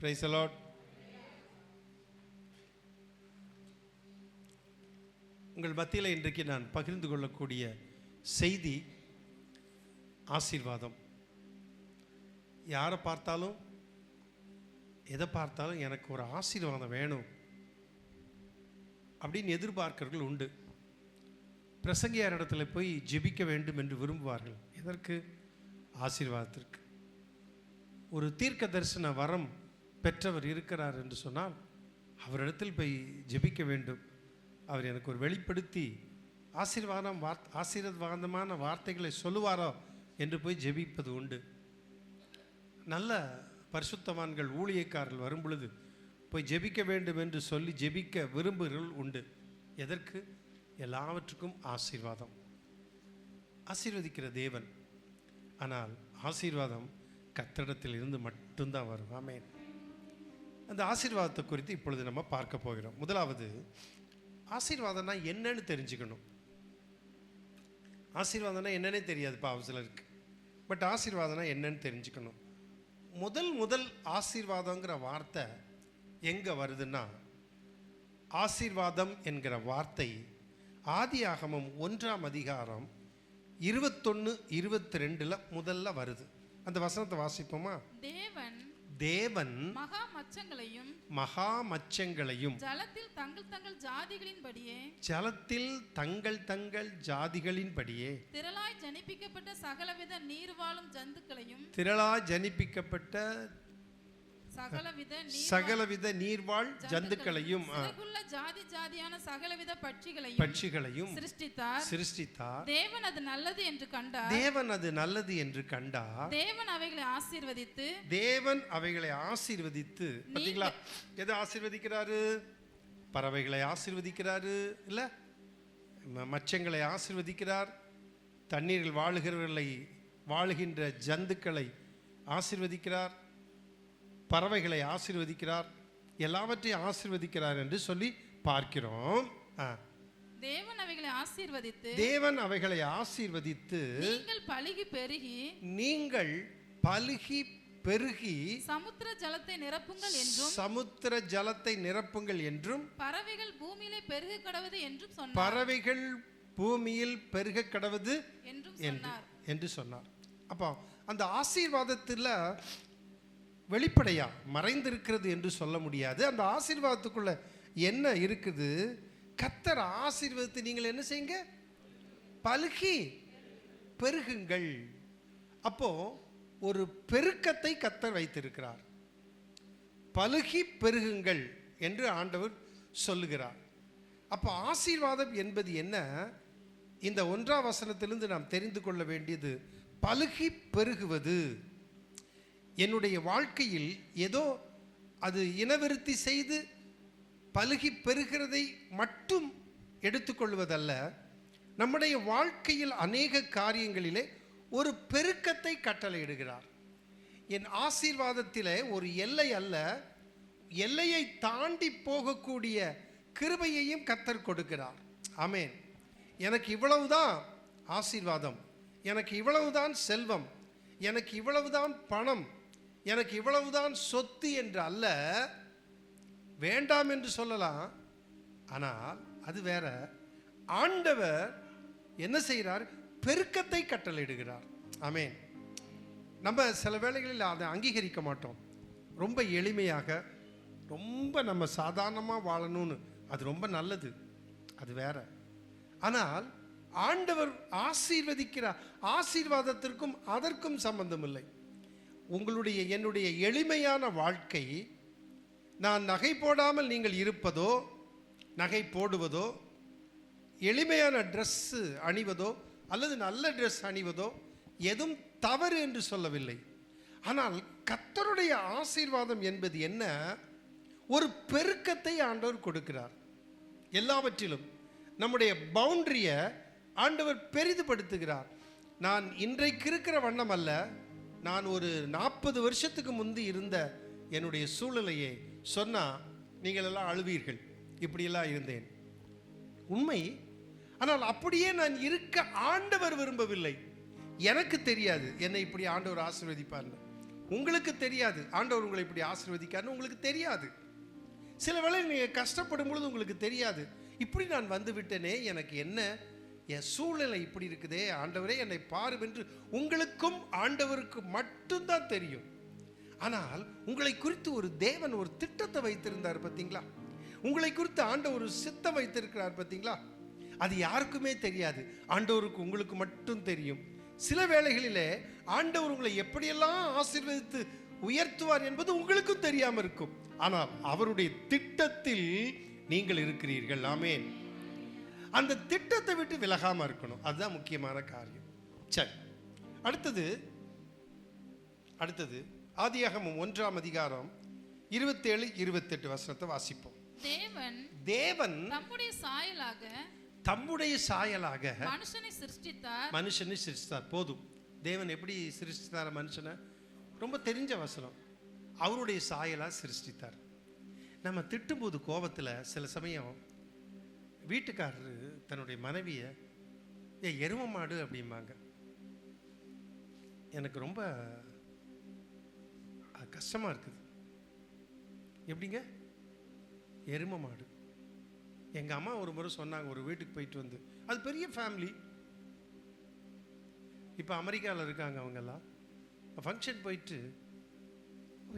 Price the Lord. உங்கள் மத்தியில் இன்றைக்கு நான் பகிர்ந்து கொள்ளக்கூடிய செய்தி ஆசீர்வாதம். யாரை பார்த்தாலும் எதை பார்த்தாலும் எனக்கு ஒரு ஆசீர்வாதம் வேணும் அப்படின்னு எதிர்பார்க்கிறவர்கள் உண்டு. பிரசங்கியார் இடத்துல போய் ஜெபிக்க வேண்டும் என்று விரும்புவார்கள். எதற்கு? ஆசீர்வாதத்திற்கு. ஒரு தீர்க்க தரிசன வரம் பெற்றவர் இருக்கிறார் என்று சொன்னால் அவரிடத்தில் போய் ஜெபிக்க வேண்டும். அவர் எனக்கு ஒரு வெளிப்படுத்தி ஆசீர்வாதமான வார்த்தைகளை சொல்லுவாரோ என்று போய் ஜெபிப்பது உண்டு. நல்ல பரிசுத்தவான்கள் ஊழியக்காரர்கள் வரும் பொழுது போய் ஜெபிக்க வேண்டும் என்று சொல்லி ஜெபிக்க விரும்புகிறவர்கள் உண்டு. எதற்கு? எல்லாவற்றுக்கும் ஆசீர்வாதம். ஆசீர்வதிக்கிற தேவன். ஆனால் ஆசீர்வாதம் கர்த்தரிடத்தில் இருந்து மட்டும்தான் வரும். ஆமென். அந்த ஆசீர்வாதத்தை குறித்து இப்பொழுது நம்ம பார்க்க போகிறோம். முதலாவது, ஆசீர்வாதம்னா என்னன்னு தெரிஞ்சுக்கணும். ஆசீர்வாதம்னா என்னன்னே தெரியாது பாவம் சிலருக்கு. பட் ஆசீர்வாதம்னா என்னன்னு தெரிஞ்சுக்கணும். முதல் ஆசீர்வாதங்கிற வார்த்தை எங்கே வருதுன்னா, ஆசீர்வாதம் என்கிற வார்த்தை ஆதியாகமம் 1ஆம் அதிகாரம் 21-22 முதல்ல வருது. அந்த வசனத்தை வாசிப்போமா? தேவன் மகா மச்சங்களையும் ஜலத்தில் தங்கள் ஜாதிகளின்படியே திரளாய் ஜனிப்பிக்கப்பட்ட சகலவித நீர்வாழும் ஜந்துக்களையும் ஜாதியான சகலவித பட்சிகளையும் சிருஷ்டித்தார். தேவன் அது நல்லது என்று கண்டார். தேவன் அவைகளை ஆசீர்வதித்து பாத்தீங்களா? எதை ஆசீர்வதிக்கிறாரு? பறவைகளை ஆசீர்வதிக்கிறாரு, இல்ல மச்சங்களை ஆசீர்வதிக்கிறார். தண்ணீரில் வாழுகின்ற ஜந்துக்களை ஆசீர்வதிக்கிறார். பறவைகளை ஆசீர்வதிக்கிறார். எல்லாவற்றையும் ஆசீர்வதிக்கிறார் என்று சொல்லி பார்க்கிறோம். தேவன் அவைகளை ஆசீர்வதித்து நீங்கள் பலுகி பெருகி சமுத்திர ஜலத்தை நிரப்புங்கள் என்றும் பறவைகள் பூமியிலே பெருக கடவது என்றும் என்று சொன்னார். அப்போ அந்த ஆசீர்வாதத்தில் வெளிப்படையா மறைந்திருக்கிறது என்று சொல்ல முடியாது. அந்த ஆசீர்வாதத்துக்குள்ள என்ன இருக்குது? கர்த்தர் ஆசீர்வாதத்தை நீங்கள் என்ன செய்யுங்க? பலுகி பெருகுங்கள். அப்போ ஒரு பெருக்கத்தை கர்த்தர் வைத்திருக்கிறார். பலுகி பெருகுங்கள் என்று ஆண்டவர் சொல்லுகிறார். அப்போ ஆசீர்வாதம் என்பது என்ன? இந்த 1ஆம் வசனத்திலிருந்து நாம் தெரிந்து கொள்ள வேண்டியது பலுகி பெருகுவது. என்னுடைய வாழ்க்கையில் ஏதோ அது இனவிருத்தி செய்து பலுகி பெருகிறதை மட்டும் எடுத்துக்கொள்வதல்ல. நம்முடைய வாழ்க்கையில் அநேக காரியங்களிலே ஒரு பெருக்கத்தை கட்டளையிடுகிறார். என் ஆசீர்வாதத்திலே ஒரு எல்லை அல்ல, எல்லையை தாண்டி போகக்கூடிய கிருபையையும் கர்த்தர் கொடுக்கிறார். ஆமென். எனக்கு இவ்வளவுதான் ஆசீர்வாதம், எனக்கு இவ்வளவுதான் செல்வம், எனக்கு இவ்வளவுதான் பணம், எனக்கு இவ்வளவுதான் சொத்து என்று அல்ல. வேண்டாம் என்று சொல்லலாம், ஆனால் அது வேற. ஆண்டவர் என்ன செய்கிறார்? பெருக்கத்தை கட்டளையிடுகிறார். ஆமென். நம்ம சில வேளைகளில் அதை அங்கீகரிக்க மாட்டோம். ரொம்ப எளிமையாக, ரொம்ப நம்ம சாதாரணமாக வாழணும்னு, அது ரொம்ப நல்லது, அது வேற. ஆனால் ஆண்டவர் ஆசீர்வதிக்கிறார். ஆசீர்வாதத்திற்கும் அதற்கும் சம்பந்தம் இல்லை. என்னுடைய எளிமையான வாழ்க்கை, நான் நகை போடாமல் நீங்கள் இருப்பதோ, நகை போடுவதோ, எளிமையான ட்ரெஸ்ஸு அணிவதோ அல்லது நல்ல ட்ரெஸ் அணிவதோ எதுவும் தவறு என்று சொல்லவில்லை. ஆனால் கர்த்தருடைய ஆசீர்வாதம் என்பது என்ன? ஒரு பெருக்கத்தை ஆண்டவர் கொடுக்கிறார். எல்லாவற்றிலும் நம்முடைய பவுண்டரியை ஆண்டவர் பெரிதுபடுத்துகிறார். நான் இன்றைக்கு இருக்கிற வண்ணம் அல்ல, நான் ஒரு 40 வருஷத்துக்கு முந்தி இருந்த என்னுடைய சூழ்நிலையை சொன்னால் நீங்கள் எல்லாம் அழுவீர்கள். இப்படியெல்லாம் இருந்தேன், உண்மை. ஆனால் அப்படியே நான் இருக்க ஆண்டவர் விரும்பவில்லை. எனக்கு தெரியாது என்னை இப்படி ஆண்டவர் ஆசீர்வதிப்பார்னு. உங்களுக்கு தெரியாது. ஆண்டவர் உங்களை இப்படி ஆசீர்வதிக்காருன்னு உங்களுக்கு தெரியாது. சில வேளை நீங்கள் கஷ்டப்படும் பொழுது உங்களுக்கு தெரியாது, இப்படி நான் வந்து விட்டேனே, எனக்கு என்ன, என் சூழ்நிலை இப்படி இருக்குதே, ஆண்டவரே என்னை பாரும் என்று உங்களுக்கும் ஆண்டவருக்கு மட்டும்தான் தெரியும். ஆனால் உங்களை குறித்து ஒரு தேவன் ஒரு திட்டத்தை வைத்திருந்தார் பார்த்தீங்களா? உங்களை குறித்து ஆண்டவர் ஒரு சித்தம் வைத்திருக்கிறார் பார்த்தீங்களா? அது யாருக்குமே தெரியாது, ஆண்டவருக்கு உங்களுக்கு மட்டும் தெரியும். சில வேளைகளிலே ஆண்டவர் உங்களை எப்படியெல்லாம் ஆசீர்வதித்து உயர்த்துவார் என்பது உங்களுக்கும் தெரியாமல் இருக்கும். ஆனால் அவருடைய திட்டத்தில் நீங்கள் இருக்கிறீர்கள். ஆமென். அந்த திட்டத்தை விட்டு விலகாம இருக்கணும், அதுதான் முக்கியமான காரியம். சரி, அடுத்தது ஆதியாகமம் 1ஆம் அதிகாரம் 27-28 வசனத்தை வாசிப்போம். தேவன் தம்முடைய சாயலாக மனுஷனை சிருஷ்டித்தார். போதும். தேவன் எப்படி சிருஷ்டித்தார் மனுஷனை? ரொம்ப தெரிஞ்ச வசனம். அவருடைய சாயலா சிருஷ்டித்தார். நம்ம திட்டும்போது கோபத்தில் சில சமயம் வீட்டுக்காரரு தன்னுடைய மனைவியை எரும மாடு அப்படிம்பாங்க. எனக்கு ரொம்ப கஷ்டமாக இருக்குது. எப்படிங்க? எரும மாடு. எங்கள் அம்மா ஒரு முறை சொன்னாங்க, ஒரு வீட்டுக்கு போயிட்டு வந்து, அது பெரிய ஃபேமிலி, இப்போ அமெரிக்காவில் இருக்காங்க அவங்கெல்லாம். ஃபங்க்ஷன் போயிட்டு,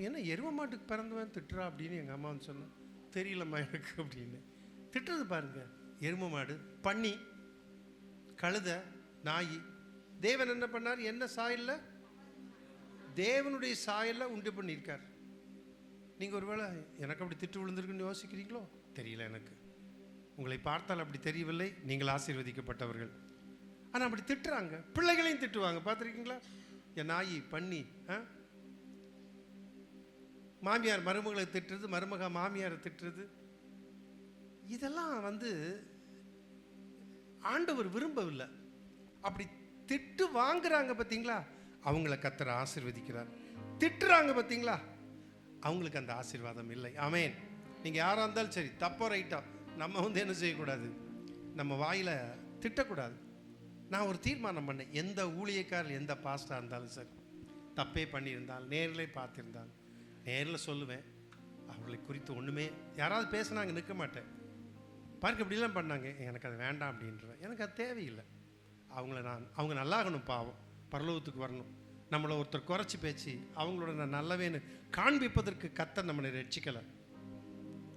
என்ன எரும மாட்டுக்கு பிறந்தவன் திட்டுறா அப்படின்னு எங்கள் அம்மா வந்து சொன்னேன். தெரியலம்மா எனக்கு அப்படின்னு. திட்டுறது பாருங்க, எரும மாடு, பன்னி, கழுதை, நாய். தேவன் என்ன பண்ணார்? என்ன சாயல்ல? தேவனுடைய சாயல்ல உண்டு பண்ணியிருக்கார். நீங்கள் ஒருவேளை எனக்கு அப்படி திட்டு விழுந்திருக்குன்னு யோசிக்கிறீங்களோ? தெரியல, எனக்கு உங்களை பார்த்தால் அப்படி தெரியவில்லை. நீங்கள் ஆசீர்வதிக்கப்பட்டவர்கள். ஆனால் அப்படி திட்டுறாங்க. பிள்ளைகளையும் திட்டுவாங்க, பார்த்துருக்கீங்களா? என் நாய், பன்னி. மாமியார் மருமகளை திட்டுறது, மருமக மாமியாரை திட்டுறது, இதெல்லாம் வந்து ஆண்டவர் விரும்பவில்லை. அப்படி திட்டு வாங்குறாங்க பார்த்தீங்களா, அவங்கள கர்த்தர் ஆசீர்வதிக்கிறார். திட்டுறாங்க பார்த்தீங்களா, அவங்களுக்கு அந்த ஆசீர்வாதம் இல்லை. ஆமென். நீங்கள் யாராக இருந்தாலும் சரி, தப்போ ரைட்டா, நம்ம வந்து என்ன செய்யக்கூடாது? நம்ம வாயில் திட்டக்கூடாது. நான் ஒரு தீர்மானம் பண்ணேன், எந்த ஊழியக்காரர் எந்த பாஸ்டாக இருந்தாலும் சரி, தப்பே பண்ணியிருந்தால், நேரில் பார்த்திருந்தால் நேரில் சொல்லுவேன். அவங்களை குறித்து ஒன்றுமே யாராவது பேசினாங்க நிற்க மாட்டேன். பார்க்க இப்படிலாம் பண்ணாங்க, எனக்கு அது வேண்டாம் அப்படின்றேன். எனக்கு அது தேவையில்லை. அவங்க நல்லாகணும், பாவம் பரலோகத்துக்கு வரணும். நம்மளை ஒருத்தர் குறைச்சி பேச்சு அவங்களோட நான் நல்லவேன்னு காண்பிப்பதற்கு கர்த்தர் நம்மளை ரட்சிக்கலை.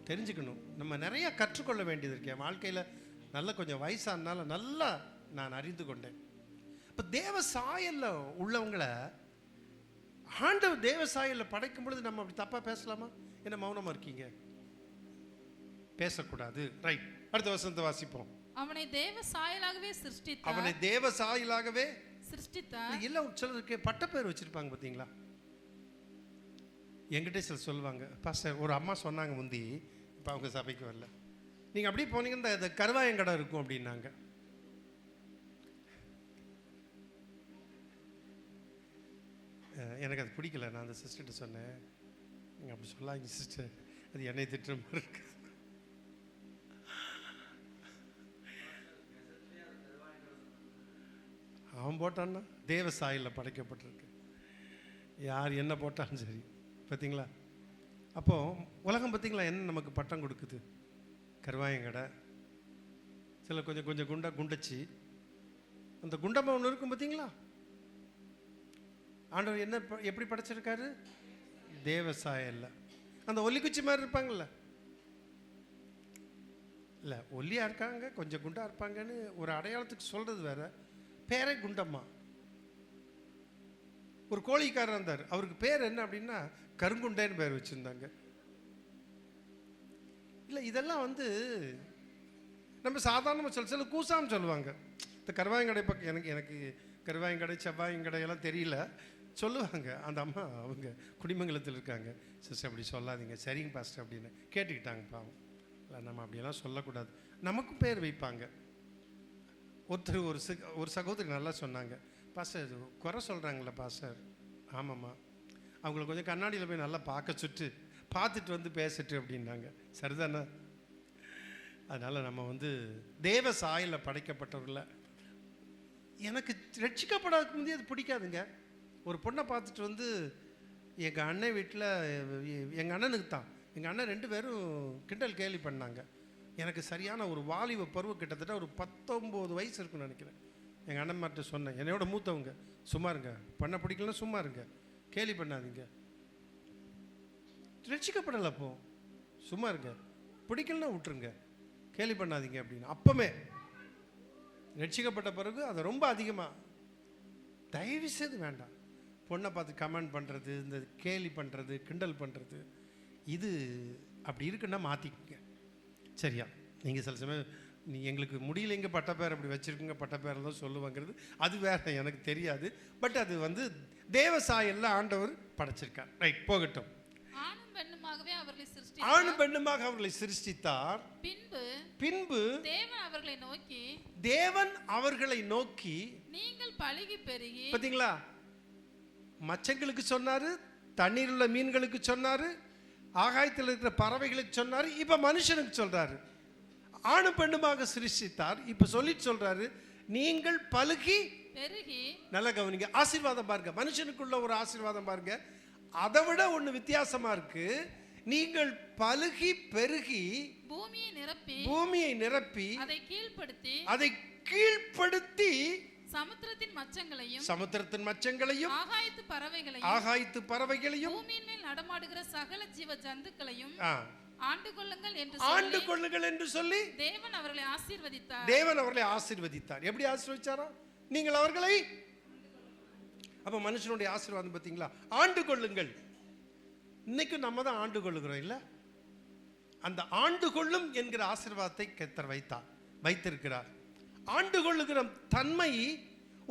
தெரிஞ்சுக்கணும், நம்ம நிறையா கற்றுக்கொள்ள வேண்டியது இருக்கு. என் வாழ்க்கையில் நல்லா கொஞ்சம் வயசானால நல்லா நான் அறிந்து கொண்டேன். இப்போ தேவ சாயல்ல உள்ளவங்களை ஆண்டவர் தேவ சாயல்ல படைக்கும் பொழுது நம்ம அப்படி தப்பாக பேசலாமா? என்ன மௌனமாக இருக்கீங்க? பேசக்கூடாது. ரைட். அடுத்த வசனத்தை வாசிப்போம். அவனை தேவ சாயலாகவே சிருஷ்டித்தார். இல்லை, சிலருக்கு பட்ட பேர் வச்சிருப்பாங்க பார்த்தீங்களா? என்கிட்ட சில சொல்லுவாங்க, பாஸ்டர் ஒரு அம்மா சொன்னாங்க முந்தி, இப்போ அவங்க சபைக்கு வரல, நீங்கள் அப்படியே போனீங்கன்னா இந்த கருவாயங்கடை இருக்கும் அப்படின்னாங்க. எனக்கு அது பிடிக்கல. நான் அந்த சிஸ்டர்கிட்ட சொன்னேன், நீங்கள் அப்படி சொல்லாங்க சிஸ்டர், அது என்னை திட்டுற மாதிரி இருக்கு. அவன் போட்டான்னா தேவ சாயலில் படைக்கப்பட்டிருக்கு. யார் என்ன போட்டாலும் சரி. பார்த்தீங்களா? அப்போது உலகம் பார்த்தீங்களா என்ன நமக்கு பட்டம் கொடுக்குது? கருவாயங்கடை, சில கொஞ்சம் கொஞ்சம் குண்டச்சி, அந்த குண்டமாக ஒன்று இருக்கும் பார்த்தீங்களா? ஆண்டவர் என்ன எப்படி படைச்சிருக்காரு? தேவ சாயல்ல. அந்த ஒல்லிக்குச்சி மாதிரி இருப்பாங்கல்ல, இல்லை ஒல்லியாக இருக்காங்க, கொஞ்சம் குண்டாக இருப்பாங்கன்னு ஒரு அடையாளத்துக்கு சொல்கிறது வேற. பேரே குண்டம்மா. ஒரு கோழிக்காரர் இருந்தார், அவருக்கு பேர் என்ன அப்படின்னா கருங்குண்டேன்னு பேர் வச்சுருந்தாங்க. இல்லை, இதெல்லாம் வந்து நம்ம சாதாரணமாக சில கூசாமல் சொல்லுவாங்க. இந்த கருவாயங்கடை பக்கம் எனக்கு கருவாயங்கடை செவ்வாயங்கடை எல்லாம் தெரியல, சொல்லுவாங்க. அந்த அம்மா அவங்க குடிமங்கலத்தில் இருக்காங்க. சிஸ்டர் அப்படி சொல்லாதீங்க. சரிங்க பாஸ்டர் அப்படின்னு கேட்டுக்கிட்டாங்க. பாவம், இல்லை நம்ம அப்படியெல்லாம் சொல்லக்கூடாது. நமக்கும் பேர் வைப்பாங்க. ஒருத்தர் ஒரு சகோதரி நல்லா சொன்னாங்க, பாஸ்டர் குறை சொல்கிறாங்களே பாஸ்டர். ஆமாம்மா, அவங்கள கொஞ்சம் கண்ணாடியில் போய் நல்லா பார்த்துட்டு வந்து பேசிட்டு அப்படின்னாங்க. சரிதானே? அதனால் நம்ம வந்து தேவ சாயலில் படைக்கப்பட்டவர்கள. எனக்கு ரட்சிக்கப்படாத முந்தைய அது பிடிக்காதுங்க. ஒரு பொண்ணை பார்த்துட்டு வந்து எங்கள் அண்ணன் வீட்டில் எங்கள் அண்ணனுக்கு தான், எங்கள் அண்ணன் 2 பேரும் கிண்டல் கேலி பண்ணாங்க. எனக்கு சரியான ஒரு வாலிப பருவம், கிட்டத்தட்ட ஒரு 19 வயசு இருக்குன்னு நினைக்கிறேன். எங்கள் அண்ணன் மாட்ட சொன்னேன், என்னையோட மூத்தவங்க, சும்மா இருங்க, பண்ண பிடிக்கலன்னா சும்மா இருங்க, கேலி பண்ணாதீங்க. ரட்சிக்கப்படலை, அப்போ சும்மா இருங்க, பிடிக்கலன்னா விட்டுருங்க, கேலி பண்ணாதீங்க அப்படின்னு. அப்பமே ரட்சிக்கப்பட்ட பிறகு அதை ரொம்ப அதிகமாக தயவு செய்து வேண்டாம். பொண்ணை பார்த்து கமெண்ட் பண்ணுறது, இந்த கேலி பண்ணுறது, கிண்டல் பண்ணுறது, இது அப்படி இருக்குன்னா மாற்றிக்குங்க. சரியா? நீங்கள் சில சமயம் நீ எங்களுக்கு முடியலைங்க பட்டப்பேர் அப்படி வச்சுருக்குங்க, பட்டப்பேர் தான் சொல்லுவாங்கிறது அது வேறு, எனக்கு தெரியாது. பட் அது வந்து தேவ சாயல்ல ஆண்டவர் படைச்சிருக்கார். ரைட், போகட்டும். ஆணும் பெண்ணுமாகவே அவர்களை சிருஷ்டித்தார். பின்பு தேவன் அவர்களை நோக்கி நீங்கள் பலுகி பெருகி. பார்த்தீங்களா? மச்சங்களுக்கு சொன்னாரு, தண்ணீர் உள்ள மீன்களுக்கு சொன்னாரு, ஆகாயத்தில் இருக்கிற பறவைகளுக்கு சொன்னாரு, இப்ப மனுஷனுக்கு சொல்றாரு. ஆணும் பெண்ணுமாக சிருஷ்டித்தார். இப்ப சொல்லிட்டு சொல்றாரு, நீங்கள் பலுகி பெருகி. நல்லா கவனிங்க, ஆசீர்வாதம் பாருங்க, மனுஷனுக்குள்ள ஒரு ஆசீர்வாதம் பாருங்க. அதை விட ஒண்ணு வித்தியாசமா இருக்கு. நீங்கள் பலுகி பெருகி பூமியை நிரப்பி அதை கீழ்ப்படுத்தி சமுத்திரத்தின் மச்சங்களையும் ஆகாயத்து பறவைகளையும் பூமியின் மேல் நடமாடுகிற சகல ஜீவ ஜந்துக்களையும் ஆண்டு கொள்ளுங்கள் என்று சொல்லி தேவன் அவர்களை ஆசீர்வதித்தார். எப்படி ஆசீர்வதிச்சாரோ? நீங்கள் அவர்களை. அப்ப மனுஷனுடைய ஆசீர்வாதம் பார்த்தீங்களா? ஆண்டு கொள்ளுங்கள். இன்னைக்கு நம்ம தான் ஆண்டு கொள்ளுகிறோம் இல்ல? அந்த ஆண்டு கொள்ளும் என்கிற ஆசீர்வாதத்தை கர்த்தர் வைத்திருக்கிறார். ஆண்டு கொள்ளுகிற தன்மை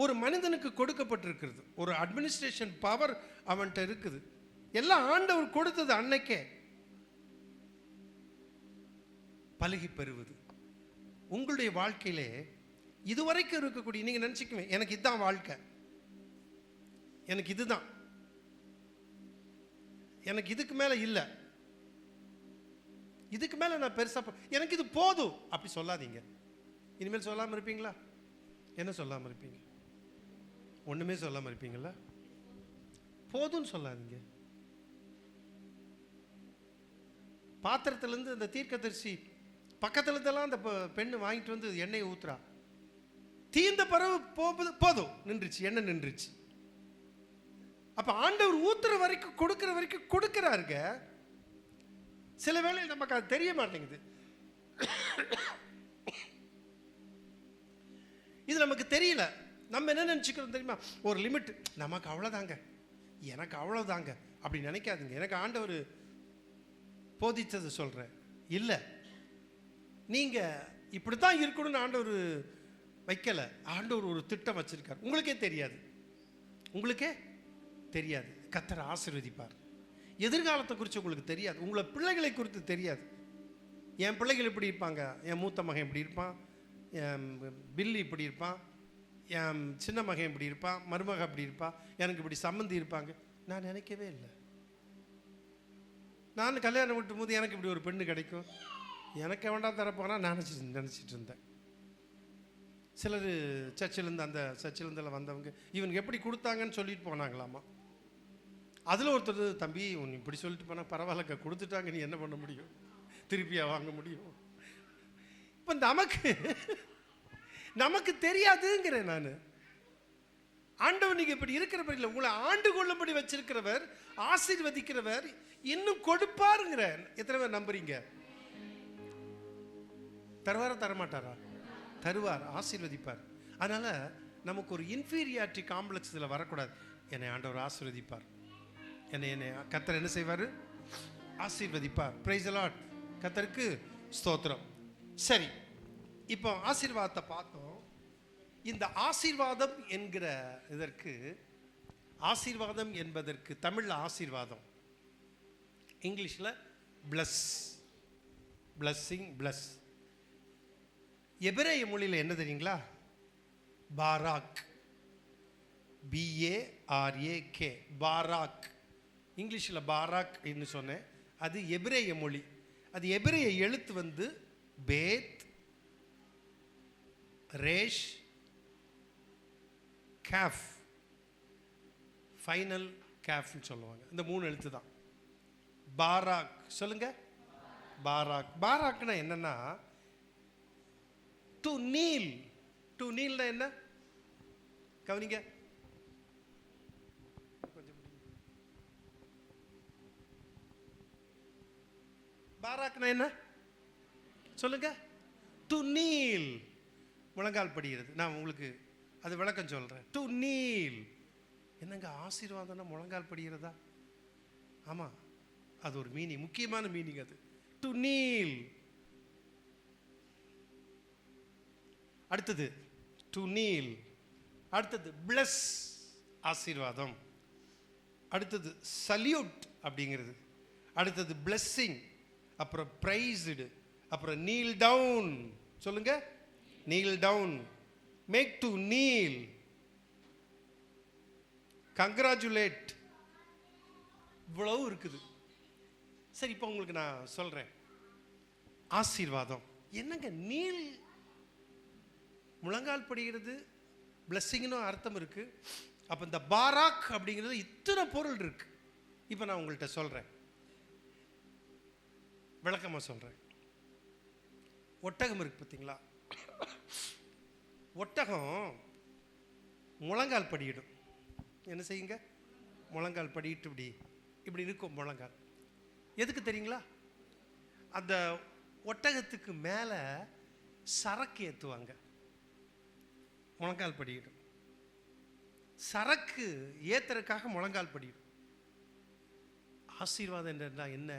ஒரு மனிதனுக்கு கொடுக்கப்பட்டிருக்கிறது. ஒரு அட்மினிஸ்ட்ரேஷன் பவர் அவன்கிட்ட இருக்குது. எல்லாம் ஆண்டவர் கொடுத்தது. அன்னைக்கே பலுகி பெறுவது உங்களுடைய வாழ்க்கையிலே இதுவரைக்கும் இருக்கக்கூடிய, நீங்க நினைச்சுக்குவே எனக்கு இதுதான் வாழ்க்கை, எனக்கு இதுதான், எனக்கு இதுக்கு மேல இல்லை, இதுக்கு மேல நான் பெருசா எனக்கு இது போதும் அப்படி சொல்லாதீங்க. இனிமேல் சொல்லாம இருப்பீங்களா? என்ன சொல்லாம இருப்பீங்க? ஒண்ணுமே சொல்லாம இருப்பீங்களா? போதும்னு சொல்லாதீங்க. பாத்திரத்திலிருந்து அந்த தீர்க்கதரிசி பக்கத்துல இருந்தெல்லாம் அந்த பெண்ணு வாங்கிட்டு வந்து எண்ணெயை ஊத்துறா. தீர்ந்த பிறகு போதும், நின்றுச்சு, எண்ணெய் நின்றுச்சு. அப்ப ஆண்டவர் ஊத்துற வரைக்கும் கொடுக்கிற வரைக்கும் கொடுக்கிறாருங்க. சில வேளையில் நமக்கு அது தெரிய மாட்டேங்குது. இது நமக்கு தெரியல. நம்ம என்ன நினைச்சுக்கிறோம் தெரியுமா? ஒரு லிமிட், நமக்கு அவ்வளவுதாங்க, எனக்கு அவ்வளவுதாங்க அப்படி நினைக்காதுங்க. எனக்கு ஆண்டவர் போதித்தது சொல்றேன் இல்ல, நீங்க இப்படித்தான் இருக்கணும்னு ஆண்டவர் வைக்கல. ஆண்டவர் ஒரு திட்டம் வச்சிருக்கார். உங்களுக்கே தெரியாது. கர்த்தர் ஆசீர்வதிப்பார். எதிர்காலத்தை குறித்து உங்களுக்கு தெரியாது, உங்களை பிள்ளைகளை குறித்து தெரியாது. என் பிள்ளைகள் இப்படி இருப்பாங்க, என் மூத்த மகன் இப்படி இருப்பான், என் பில்லி இப்படி இருப்பான், என் சின்ன மகன் இப்படி இருப்பான், மருமக அப்படி இருப்பான், எனக்கு இப்படி சம்மந்தி இருப்பாங்க. நான் நினைக்கவே இல்லை. நான் கல்யாணம் விட்டும் போது எனக்கு இப்படி ஒரு பெண்ணு கிடைக்கும், எனக்கு வேண்டாம் தரப்போனா நினச்சிட்டு இருந்தேன். சிலர் சர்ச்சிலேருந்து வந்தவங்க இவனுக்கு எப்படி கொடுத்தாங்கன்னு சொல்லிட்டு போனாங்களாமா. அதில் ஒருத்தர், தம்பி உன் இப்படி சொல்லிட்டு போனால் பரவாயில்லக்கா, கொடுத்துட்டாங்க, நீ என்ன பண்ண முடியும், திருப்பியா வாங்க முடியும்? இப்போ நமக்கு தெரியாதுங்கிறேன் நான். ஆண்டவர் நீங்க இப்படி இருக்கிறவர் இல்லை, உங்களை ஆண்டு கொள்ளும்படி வச்சிருக்கிறவர், ஆசீர்வதிக்கிறவர், இன்னும் கொடுப்பாருங்கிற. எத்தனை பேர் நம்புறீங்க? தருவாரா தரமாட்டாரா? தருவார், ஆசீர்வதிப்பார். அதனால நமக்கு ஒரு இன்ஃபீரியாரிட்டி காம்ப்ளெக்ஸ் இதில் வரக்கூடாது. என்னை ஆண்டவர் ஆசீர்வதிப்பார், என்னை கர்த்தர் என்ன செய்வார்? ஆசீர்வதிப்பார். Price the Lord. கர்த்தருக்கு ஸ்தோத்திரம். சரி, இப்போ ஆசீர்வாதத்தை பார்த்தோம். இந்த ஆசீர்வாதம் என்கிற இதற்கு, ஆசீர்வாதம் என்பதற்கு தமிழில் ஆசீர்வாதம், இங்கிலீஷில் பிளஸ், பிளஸ்ஸிங், பிளஸ். எபிரேய மொழியில் என்ன தெரியுங்களா? Barak, BARAK, Barak. இங்கிலீஷில் பாராக் என்று சொன்னேன், அது எபிரேய மொழி. அது எபிரேய எழுத்து வந்து பேத், ரேஷ், கேஃப், ஃபைனல் கேஃப்னு சொல்லுவாங்க. இந்த 3 எழுத்து தான். பாராக் சொல்லுங்க. பாராக். பாராக்னா என்னன்னா டு நீல். டு நீல்னா என்ன கவனிங்க. பாராக்னா என்ன சொல்லுங்க. டு நீல், முழங்கால் படிகிறது. நான் உங்களுக்கு அது விளக்கம் சொல்றேன். டு நீல் என்னங்க ஆசீர்வாதம்னா முழங்கால் படிகிறதா? ஆமா, அது ஒரு மீனிங், முக்கியமான மீனிங் அது. To kneel. அடுத்தது டு நீல். அடுத்தது பிளஸ், ஆசீர்வாதம். அடுத்தது சல்யூட் அப்படிங்கிறது. அடுத்தது பிளெஸ்ஸிங். அப்புறம் பிரைஸ்டு. அப்புறம் நீல் டவுன். சொல்லுங்க. Kneel down. Make to kneel. Congratulate. இவ்வளவு இருக்குது. சரி, இப்போ உங்களுக்கு நான் சொல்றேன். ஆசீர்வாதம் என்னங்க? நீல், முழங்கால் படிக்கிறது, பிளெஸ்ஸிங்னு அர்த்தம் இருக்கு. அப்போ இந்த பாராக் அப்படிங்கிறது இத்தனை பொருள் இருக்கு. இப்போ நான் உங்கள்கிட்ட சொல்றேன், விளக்கமாக சொல்றேன். ஒட்டகம் இருக்கு பார்த்தீங்களா? ஒட்டகம் முழங்கால் படியிடும். என்ன செய்யுங்க? முழங்கால் படிட்டு இப்படி இப்படி இருக்கும் முழங்கால். எதுக்கு தெரியுங்களா? அந்த ஒட்டகத்துக்கு மேலே சரக்கு ஏற்றுவாங்க. முழங்கால் படியிடும். சரக்கு ஏத்துறதுக்காக முழங்கால் படியிடும். ஆசீர்வாதம் என்றா என்ன?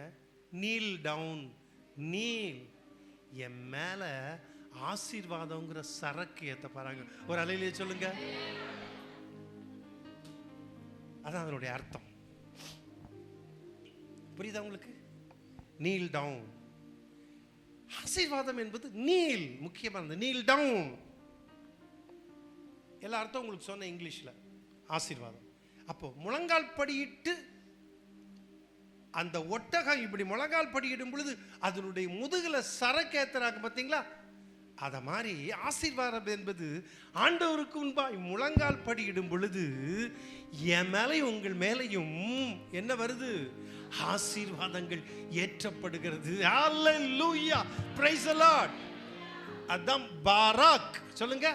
Kneel down. நீல், என் மேல ஆசீர்வாதங்கிற சரக்கு ஏத்த பாருங்க. ஒரு அலையிலேயே சொல்லுங்க. அதான் அதனுடைய அர்த்தம். புரியுதா உங்களுக்கு? Kneel down. ஆசீர்வாதம் என்பது நீல், முக்கியமானது. Kneel down. எல்லா அர்த்தம் உங்களுக்கு சொன்ன இங்கிலீஷ்ல. ஆசீர்வாதம். அப்போ முழங்கால் படியிட்டு அந்த ஒட்டகம் இப்படி முழங்கால் படியிடும் பொழுது அதனுடைய முதுகுல சரக்கு ஏத்துறாங்க பார்த்தீங்களா? அத மாதிரி ஆசீர்வாதம் என்பது ஆண்டவருக்கு முன்பாய் முழங்கால் படியிடும் பொழுது என் மேலையும் உங்கள் மேலையும் என்ன வருது? ஆசீர்வாதங்கள் ஏற்றப்படுகிறது. ஹalleluya, praise the lord. அதான் பாராக். சொல்லுங்க.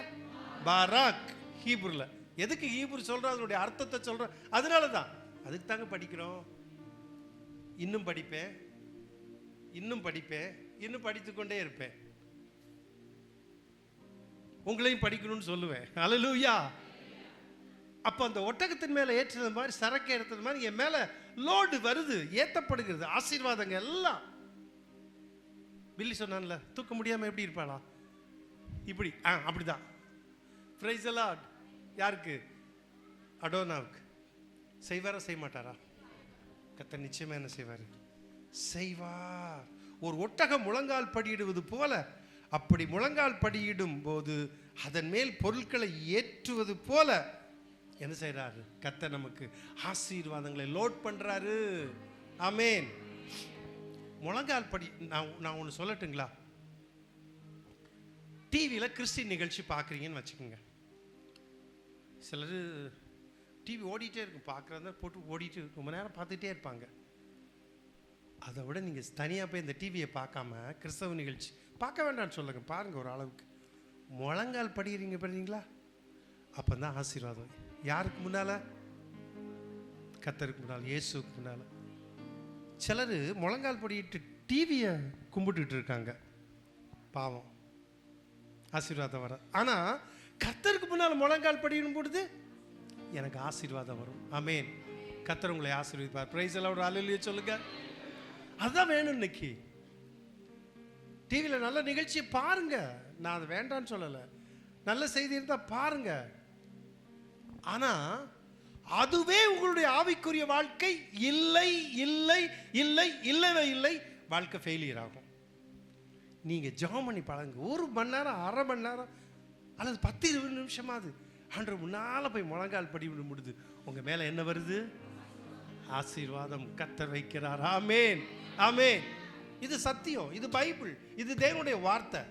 பாராக் ஹீப்ருல. எதுக்கு ஹீப்ரு சொல்றோம்? அதனுடைய அர்த்தத்தை சொல்றோம். அதனால தான் அதுக்கு தாங்க படிக்கிறோம். இன்னும் படிப்பேன், இன்னும் படிப்பேன், இன்னும் படித்துக்கொண்டே இருப்பேன். உங்களையும் படிக்கணும்னு சொல்லுவேன். ஹalleluya. அப்போ அந்த ஒட்டகத்தின் மேலே ஏற்றுறது மாதிரி, சரக்கு ஏற்றுறது மாதிரி என் மேலே லோடு வருது, ஏற்றப்படுகிறது. ஆசீர்வாதங்க எல்லாம். பில்லி சொன்னான்ல, தூக்க முடியாமல் எப்படி இருப்பாளா? இப்படி. அப்படிதான். Price the Lord. யாருக்கு? அடோனாவுக்கு. செய்வாரா செய்ய மாட்டாரா? கர்த்தர் நிச்சயமா என்ன செய்வார்? செய்வார். ஒரு ஒட்டகம் முழங்கால் படியிடுவது போல, அப்படி முழங்கால் படியிடும் போது அதன் மேல் பொருட்களை ஏற்றுவது போல என்ன செய்யறாரு? கர்த்தர் நமக்கு ஆசீர்வாதங்களை லோட் பண்றாரு. ஆமென். முழங்கால் படி. நான் ஒன்று சொல்லட்டுங்களா? டிவியில் கிறிஸ்டின் நிகழ்ச்சி பார்க்குறீங்கன்னு வச்சுக்கோங்க. சிலர் டிவி ஓடிட்டே இருக்கும், பார்க்குறதா போட்டு ஓடிட்டு ரொம்ப நேரம் பார்த்துட்டே இருப்பாங்க. அதை விட நீங்கள் தனியாக போய் இந்த டிவியை பார்க்காம கிறிஸ்தவ நிகழ்ச்சி பார்க்க வேண்டாம்னு சொல்லுங்க. பாருங்கள் ஒரு அளவுக்கு. முழங்கால் படிக்கிறீங்க பாருங்களா? அப்போ தான் ஆசீர்வாதம். யாருக்கு முன்னால்? கர்த்தருக்கு முன்னால், இயேசுக்கு முன்னால். சிலர் முழங்கால் படிட்டு டிவியை கும்பிட்டுட்டு இருக்காங்க. பாவம், ஆசீர்வாதம் வர. ஆனால் கர்த்தருக்கு முன்னால் முழங்கால் படிக்கும் பொழுது எனக்கு ஆசீர்வாதம் வரும். ஆமென். கர்த்தர் உங்களை ஆசீர்வதிப்பார். Price the Lord. ஹalleluya சொல்லுங்க. அதுதான் வேணும். இன்னைக்கு டிவியில் நல்ல நிகழ்ச்சியை பாருங்க. நான் அதை வேண்டான்னு சொல்லலை. நல்ல செய்தி இருந்தால் பாருங்க. ஆனா அதுவே உங்களுடைய ஆவிக்குரிய வாழ்க்கை இல்லை இல்லை இல்லை இல்லவே இல்லை. வாழ்க்கை ஃபெயிலியர் ஆகும். நீங்க ஜெபம் பண்ணி பழங்க. 1 மணி நேரம், அரை மணி நேரம், அல்லது 10-20 நிமிஷமாவது ஆண்டவர் முன்னால போய் முழங்கால் படி விட முடியுது. உங்க மேல என்ன வருது? ஆசீர்வாதம் கர்த்தர் வைக்கிறார். ஆமென், ஆமென். இது சத்தியம், இது பைபிள், இது தேவனுடைய வார்த்தை.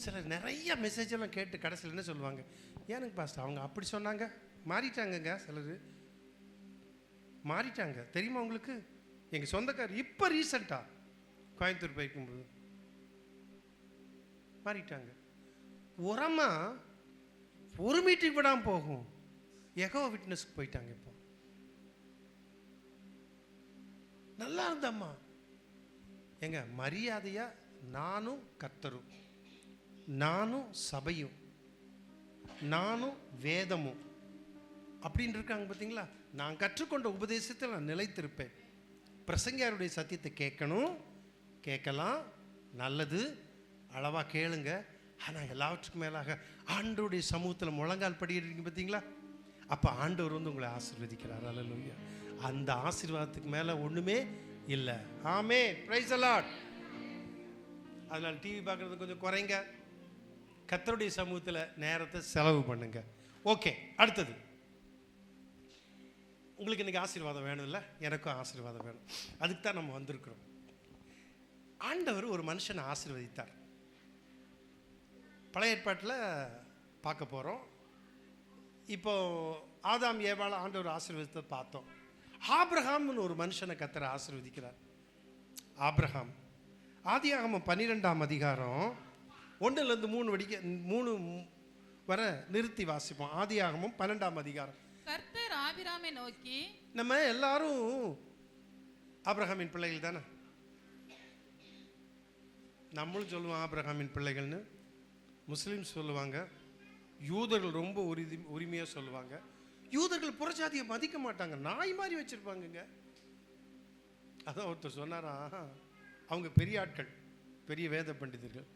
சிலர் நிறைய மெசேஜ் எல்லாம் கேட்டு கடைசியில் என்ன சொல்லுவாங்க? எனக்கு பாஸ்டர் அவங்க அப்படி சொன்னாங்க, மாறிட்டாங்கங்க, சிலர் மாறிட்டாங்க. தெரியுமா உங்களுக்கு? எங்கள் சொந்தக்காரர் இப்போ ரீசெண்டாக கோயம்புத்தூர் போய்க்கும்போது மாறிட்டாங்க. உரமா ஒரு மீட்டிங் விடாமல் போகும். எகோ விட்னஸ்க்கு போயிட்டாங்க. இப்போ நல்லா இருந்தம்மா. எங்க மரியாதையா நானும் கர்த்தரும், நானும் சபையும், நானும் வேதமும் அப்படின்னு இருக்காங்க. பார்த்தீங்களா? நான் கற்றுக்கொண்ட உபதேசத்தில் நான் நிலைத்திருப்பேன். பிரசங்கியாருடைய சத்தியத்தை கேட்கணும், கேட்கலாம், நல்லது, அளவாக கேளுங்க. ஆனால் எல்லாவற்றுக்கும் மேலாக ஆண்டவருடைய சமூகத்தில் முழங்கால் படிக்கிறீங்க பார்த்தீங்களா? அப்போ ஆண்டவர் வந்து உங்களை ஆசீர்வதிக்கிறார். அல்லேலூயா. அந்த ஆசீர்வாதத்துக்கு மேலே ஒன்றுமே இல்லை. ஆமென், பிரைஸ் தி லார்ட். அதனால் டிவி பார்க்குறது கொஞ்சம் குறைங்க, கர்த்தருடைய சமூகத்தில் நேரத்தை செலவு பண்ணுங்க. ஓகே, அடுத்தது உங்களுக்கு இன்றைக்கி ஆசீர்வாதம் வேணும் இல்லை? எனக்கும் ஆசீர்வாதம் வேணும். அதுக்கு தான் நம்ம வந்திருக்கிறோம். ஆண்டவர் ஒரு மனுஷனை ஆசீர்வதித்தார். பழைய ஏற்பாட்டில் பார்க்க போகிறோம். இப்போ ஆதாம் ஏவாளை ஆண்டவர் ஆசீர்வதித்தை பார்த்தோம். ஆபிரகாம்னு ஒரு மனுஷனை கர்த்தர் ஆசீர்வதிக்கிறார். ஆபிரகாம் ஆதியாகமம் 12ஆம் அதிகாரம் 1-3 வரை நிறுத்தி வாசிப்போம். ஆதியாகமம் 12ஆம் அதிகாரம். கர்த்தர் ஆபிராமை நோக்கி, நம்ம எல்லாரும் ஆபிரகாமின் பிள்ளைகள் தானே? நம்மளும் சொல்லுவோம் ஆபிரகாமின் பிள்ளைகள்னு. முஸ்லீம்ஸ் சொல்லுவாங்க, யூதர்கள் ரொம்ப உரிமையாக சொல்லுவாங்க. யூதர்கள் புறஜாதியை மதிக்க மாட்டாங்க, நாய் மாதிரி வச்சுருப்பாங்கங்க. அதான் ஒருத்தர் சொன்னாரா, அவங்க பெரிய ஆட்கள், பெரிய வேத பண்டிதர்கள்.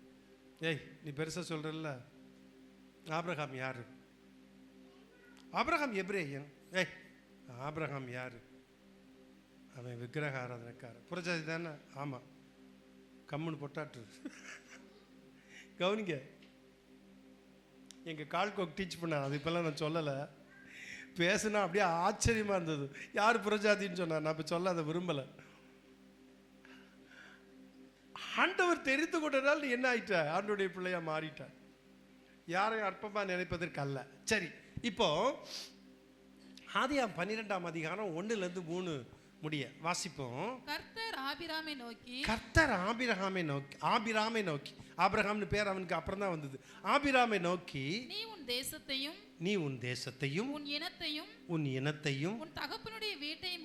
ஏய், நீ பெருசாக சொல்கிறல்ல, ஆபிரகாம் யார்? ஆபிரகாம் எபிரேயன். ஏய், ஆபிரகாம் யார்? அவன் விக்கிரக ஆராதனைக்காரன். புறஜாதி தானே? ஆமாம். கம்முன்னு பொட்டாட்டு கவனிங்க. எங்கள் கால்கோக் டீச் பண்ண, அது இப்போல்லாம் நான் சொல்லலை. பேசுனா அப்படியே ஆச்சரியமாக இருந்தது. யார் புறஜாதின்னு சொன்னார், நான் இப்போ சொல்ல அதை விரும்பலை. ஆண்டவர் தெரிந்து கொண்டதால் நீ என்ன ஆயிட்ட? ஆண்டோடைய பிள்ளையா மாறிட்ட. யாரையும் அற்பமாக நினைப்பதற்கு அல்ல. சரி, இப்போ ஆதியாகமம் 12ஆம் அதிகாரம் 1-3 முடிய வாசிப்போம். கர்த்தர் ஆபிராமை நோக்கி, கர்த்தர் ஆபிரகாமை நோக்கி, ஆபிரகாம்னு பேர் அவனுக்கு அப்புறம் தான் வந்தது. ஆபிராமை நோக்கி, நீ உன் தேசத்தையும் உன் இனத்தையும் உன் தகப்பனுடைய வீட்டையும்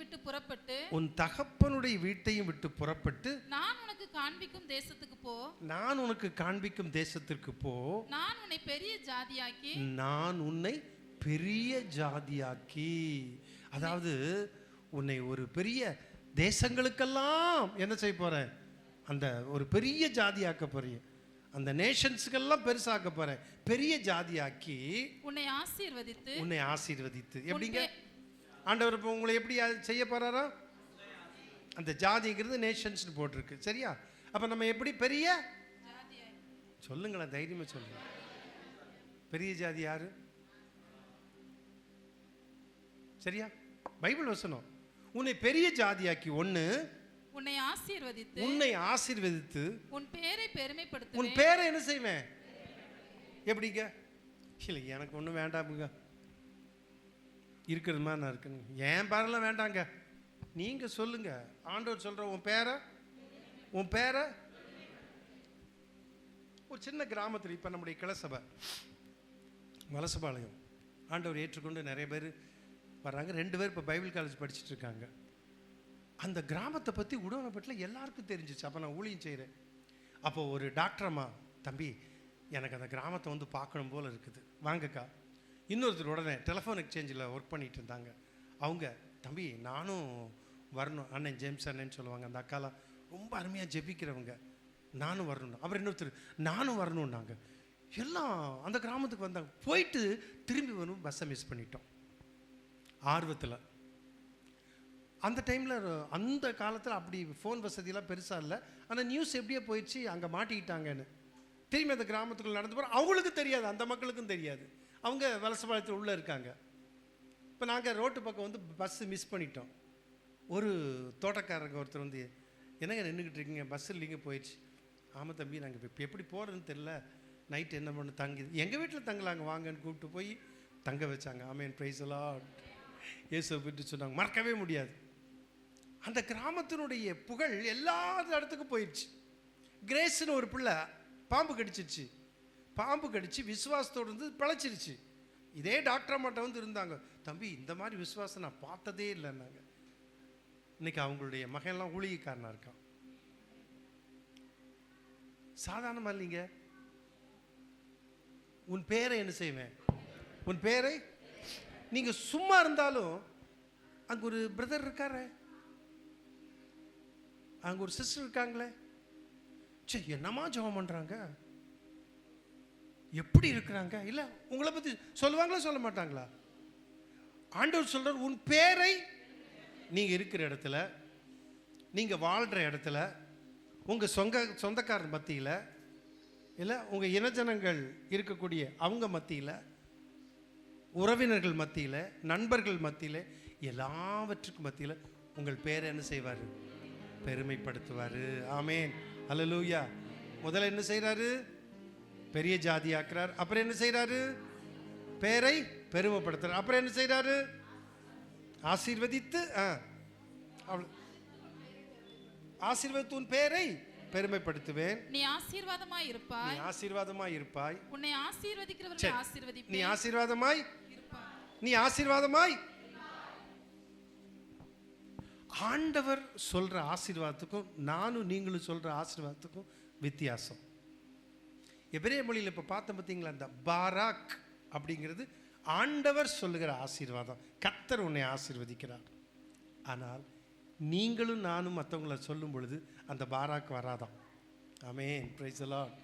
விட்டு புறப்பட்டு நான் உனக்கு காண்பிக்கும் தேசத்துக்கு போ. நான் உன்னை பெரிய ஜாதியாக்கி, அதாவது உன்னை ஒரு பெரிய தேசங்களுக்கெல்லாம் என்ன செய்ய போறேன்? அந்த ஒரு பெரிய ஜாதியாக்க போறேன். அந்த நேஷன்ஸுக்கெல்லாம் பெருசாக்க போறேன். பெரிய ஜாதியாக்கி உன்னை ஆசீர்வதித்து. எப்படிங்க ஆண்டவர் இப்போ உங்களை எப்படி செய்ய போறாரா? அந்த ஜாதிங்கிறது நேஷன்ஸ்னு போட்டிருக்கு, சரியா? அப்ப நம்ம எப்படி பெரிய சொல்லுங்களேன், தைரியமா சொல்லுங்க. பெரிய ஜாதி யாரு? சரியா? பைபிள் வசனம். உன்னை பெரிய ஜாதியாக்கி, உன்னை ஆசீர்வதித்து உன் பேரை பெருமைப்படுத்துவேன். உன் பேரை என்ன செய்வேன்? எப்படிங்க? இல்லை, எனக்கு ஒன்றும் வேண்டாமுங்க, இருக்கிறது மாதிரி நான் இருக்கணும். என் பேரெல்லாம் வேண்டாங்க, நீங்க சொல்லுங்க. ஆண்டவர் சொல்ற உன் பேரை ஒரு சின்ன கிராமத்தில், இப்போ நம்முடைய கிளசபை வலசபாளையம் ஆண்டவர் ஏற்றுக்கொண்டு நிறைய பேர் வர்றாங்க. 2 பேர் இப்போ பைபிள் காலேஜ் படிச்சுட்டு இருக்காங்க. அந்த கிராமத்தை பற்றி உடனப்பட்டில் எல்லாருக்கும் தெரிஞ்சிச்சு. அப்போ நான் ஊழியம் செய்கிறேன். அப்போ ஒரு டாக்டரம்மா, தம்பி எனக்கு அந்த கிராமத்தை வந்து பார்க்கணும் போல் இருக்குது, வாங்கக்கா. இன்னொருத்தர் உடனே டெலிஃபோன் எக்ஸ்சேஞ்சில் ஒர்க் பண்ணிகிட்டு இருந்தாங்க. அவங்க, தம்பி நானும் வரணும், அண்ணன் ஜேம்ஸ் அண்ணன்னு சொல்லுவாங்க. அந்த அக்காலாம் ரொம்ப அருமையாக ஜெபிக்கிறவங்க, நானும் வரணும். அப்புறம் இன்னொருத்தர், நானும் வரணுன்னாங்க. எல்லாம் அந்த கிராமத்துக்கு வந்தாங்க. போயிட்டு திரும்பி வரும், பஸ்ஸை மிஸ் பண்ணிட்டோம் ஆர்வத்தில். அந்த டைமில், அந்த காலத்தில் அப்படி ஃபோன் வசதியெல்லாம் பெருசாக இல்லை. ஆனால் நியூஸ் எப்படியே போயிடுச்சு, அங்கே மாட்டிக்கிட்டாங்கன்னு. திரும்பி அந்த கிராமத்துக்குள்ள நடந்து போகிறோம். அவங்களுக்கும் தெரியாது, அந்த மக்களுக்கும் தெரியாது. அவங்க வலசபாளையத்தில் உள்ளே இருக்காங்க. இப்போ நாங்கள் ரோட்டு பக்கம் வந்து பஸ்ஸு மிஸ் பண்ணிட்டோம். ஒரு தோட்டக்காரங்க ஒருத்தர் வந்து, என்னங்க நின்றுக்கிட்டு இருக்கீங்க, பஸ் இல்லைங்க, போயிடுச்சு. ஆமாம் தம்பி, நாங்கள் இப்போ எப்படி போகிறதுன்னு தெரில, நைட்டு என்ன பண்ண தங்கி எங்கள் வீட்டில் தங்கலாங்க, வாங்கன்னு கூப்பிட்டு போய் தங்க வச்சாங்க. ஆமென், பிரைஸ் தி லார்ட். இயேசுவை பற்றி சொன்னாங்க, மறக்கவே முடியாது. அந்த கிராமத்தினுடைய புகழ் எல்லா இடத்துக்கும் போயிடுச்சு. கிரேஸ்னு ஒரு பிள்ளை பாம்பு கடிச்சிருச்சு. பாம்பு கடிச்சு விசுவாசத்தோடு இருந்து பிழைச்சிருச்சு. இதே டாக்டர் அம்மாட்ட வந்து இருந்தாங்க, தம்பி இந்த மாதிரி விசுவாசம் நான் பார்த்ததே இல்லைன்னாங்க. இன்னைக்கு அவங்களுடைய மகன்லாம் ஊழியக்காரனா இருக்கான். சாதாரணமா இல்லைங்க. உன் பேரை என்ன செய்வேன், உன் பேரை நீங்க சும்மா இருந்தாலும் அங்க ஒரு பிரதர் இருக்காரு, அங்க ஒரு சிஸ்டர் இருக்காங்களே, சே என்னமா ஜெபம் பண்றாங்க, எப்படி இருக்கிறாங்க, இல்ல உங்களை பத்தி சொல்லுவாங்களா சொல்ல மாட்டாங்களா? ஆண்டவர் சொல்றார், உன் பேரை நீங்க இருக்கிற இடத்துல, நீங்க வாழ்ற இடத்துல, உங்க சொந்தக்காரர் மத்தியில், இல்லை உங்க இனஜனங்கள் இருக்கக்கூடிய அவங்க மத்தியில், உறவினர்கள் மத்தியில், நண்பர்கள் மத்தியில், எல்லாவற்றுக்கும் மத்தியில் உங்கள் பேரை என்ன செய்வார், பெருமைப்படுத்துவார். ஆமேன், அல்லேலூயா. முதல்ல என்ன செய்கிறாரு, பெரிய ஜாதி ஆக்குறார். அப்புறம் என்ன செய்கிறாரு, பேரை பெருமைப்படுத்துறார். அப்புறம் என்ன செய்கிறாரு, ஆசீர்வதித்து ஆசீர்வதித்து உன் பேரை பெருமைப்படுத்துவேன். நீ ஆசீர்வாதமாய் இருப்பாய், நீ ஆசீர்வாதமாய் இருப்பாய். உன்னை ஆசீர்வதிக்கிறவர்களை ஆசீர்வதிப்பேன். நீ ஆசீர்வாதமாய் இருப்பாய். நீ ஆசீர்வாதமாய். ஆண்டவர் சொல்ற ஆசீர்வாதத்துக்கும் நானும் நீங்களும் சொல்ற ஆசீர்வாதத்துக்கும் வித்தியாசம். எபிரேய மொழியில் இப்போ பார்த்த பார்த்தீங்களா, அந்த பாராக் அப்படிங்கிறது ஆண்டவர் சொல்லுகிற ஆசீர்வாதம். கர்த்தர் உன்னை ஆசீர்வதிக்கிறார். ஆனால் நீங்களும் நானும் மற்றவங்களை சொல்லும் பொழுது அந்த பாராக் வராதான். Amen, praise the Lord.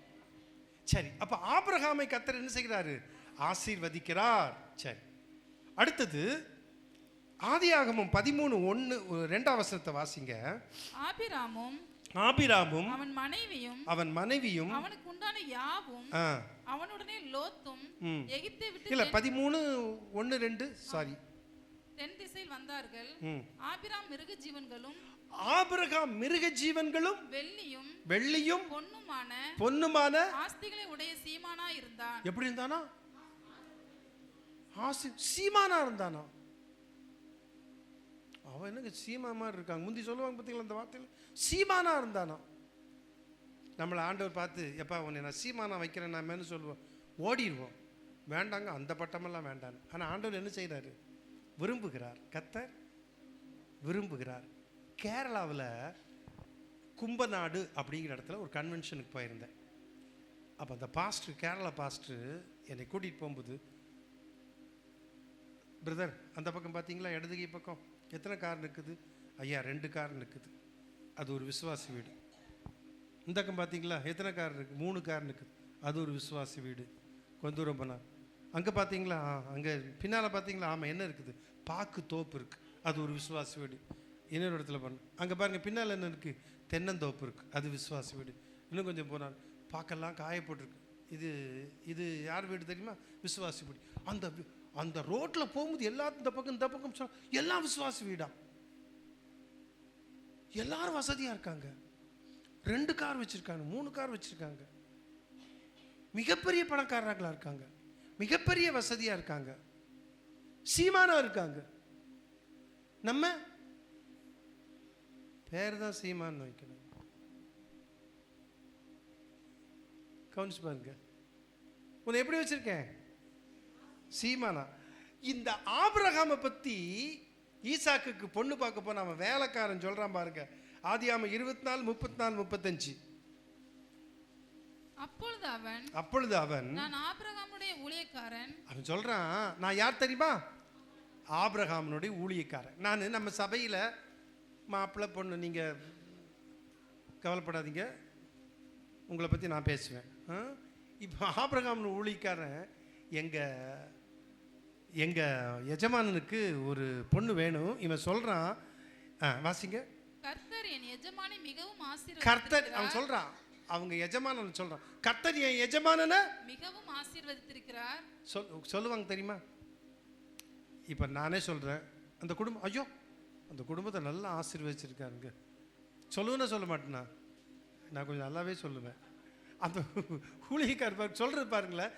சரி, அப்போ ஆபிரகாமை கர்த்தர் என்ன செய்கிறாரு, ஆசீர்வதிக்கிறார். சரி, அடுத்தது ஆதியாகமம் 13:1-2 வசனத்தை வாசிங்க. ஆபிராமும் அவன் மனைவியும் அவனுக்கு உண்டான யாவும் அவனுடனே லோத்தும் எகிப்தை விட்டு இல்ல 13:1-2 சாரி தென் திசையில் வந்தார்கள். ஆபிராம் மிருக ஜீவன்களும் வெள்ளியும் பொன்னுமான ஆஸ்திகளை உடைய சீமானா இருந்தான். எப்படி இருந்தானா, சீமானா இருந்தானா. அவன் என்னங்க சீமா மாதிரி இருக்காங்க, முந்தி சொல்லுவாங்க பார்த்தீங்களா அந்த வார்த்தையில், சீமானா இருந்தானா. நம்மளை ஆண்டவர் பார்த்து, எப்பா உன்னை நான் சீமானா வைக்கிறேன் நான் சொல்லுவோம், ஓடிடுவோம். வேண்டாங்க, அந்த பட்டமெல்லாம் வேண்டாம். ஆனால் ஆண்டவர் என்ன செய்கிறாரு, விரும்புகிறார். கர்த்தர் விரும்புகிறார். கேரளாவில் கும்பநாடு அப்படிங்கிற இடத்துல ஒரு கன்வென்ஷனுக்கு போயிருந்தேன். அப்போ அந்த பாஸ்டர், கேரளா பாஸ்டர் என்னை கூட்டிகிட்டு போகும்போது, பிரதர் அந்த பக்கம் பார்த்தீங்களா இடதுகை பக்கம் எத்தனை கார் நிற்குது, ஐயா 2 கார் நிற்குது, அது ஒரு விசுவாசி வீடு. இந்த பக்கம் பார்த்தீங்களா எத்தனை கார் இருக்குது, 3 கார் நிற்குது, அது ஒரு விசுவாசி வீடு. கொஞ்சம் தூரம் போனால் அங்கே பார்த்தீங்களா, அங்கே பின்னால் பார்த்தீங்களா, ஆமாம் என்ன இருக்குது, பாக்கு தோப்பு இருக்குது, அது ஒரு விசுவாசி வீடு. இன்னொரு இடத்துல பண்ண அங்கே பாருங்கள் பின்னால் என்ன இருக்குது, தென்னந்தோப்பு இருக்குது, அது விசுவாசி வீடு. இன்னும் கொஞ்சம் போனால் பாக்கெல்லாம் காயப்பட்டிருக்கு, இது யார் வீடு தெரியுமா, விசுவாசி வீடு. அந்த ரோட்டில் போகும்போது எல்லாரும் இந்த பக்கம் எல்லாம் விசுவாசி வீடா. எல்லாரும் வசதியாக இருக்காங்க, 2 கார் வச்சுருக்காங்க, 3 கார் வச்சுருக்காங்க, மிகப்பெரிய பணக்காரர்களாக இருக்காங்க, மிகப்பெரிய வசதியாக இருக்காங்க, சீமானா இருக்காங்க. நம்ம பேர் தான் சீமான் வைக்கணும். கவனிச்சு பாருங்க, உன்னை எப்படி வச்சிருக்கேன், சீமானா. இந்த ஆபிரகாமை பற்றி ஈசாக்குக்கு பொண்ணு பார்க்க போன அவன் வேலைக்காரன் சொல்றான் பாருங்க, ஆதியாகமம் 24:34-35. அப்பொழுது அவன் நான் ஆபிரகாமுடைய ஊழியக்காரன். அவன் சொல்றான், நான் யார் தெரியுமா, ஆபிரகாமுடைய ஊழியக்காரன். நான் நம்ம சபையில் மாப்பிள்ளை பொண்ணு, நீங்கள் கவலைப்படாதீங்க, உங்களை பற்றி நான் பேசுவேன். இப்போ ஆபிரகாம் ஊழியக்காரன், எங்கள் எஜமானனுக்கு ஒரு பொண்ணு வேணும். இவன் சொல்கிறான், வாசிங்க. கர்த்தர் என் எஜமானை மிகவும் கர்த்தர் அவன் சொல்கிறான், அவங்க எஜமானன் சொல்கிறான், கர்த்தர் என் எஜமானனை மிகவும் ஆசீர்வதித்திருக்கிறார் சொல்லுவாங்க தெரியுமா. இப்போ நானே சொல்கிறேன், அந்த குடும்பம், ஐயோ அந்த குடும்பத்தை நல்லா ஆசீர்வதிச்சிருக்காருங்க சொல்லுவேன்னா சொல்ல மாட்டேனா, நான் கொஞ்சம் நல்லாவே சொல்லுவேன். அந்த ஊழியக்கார் சொல்கிறது பாருங்களேன்,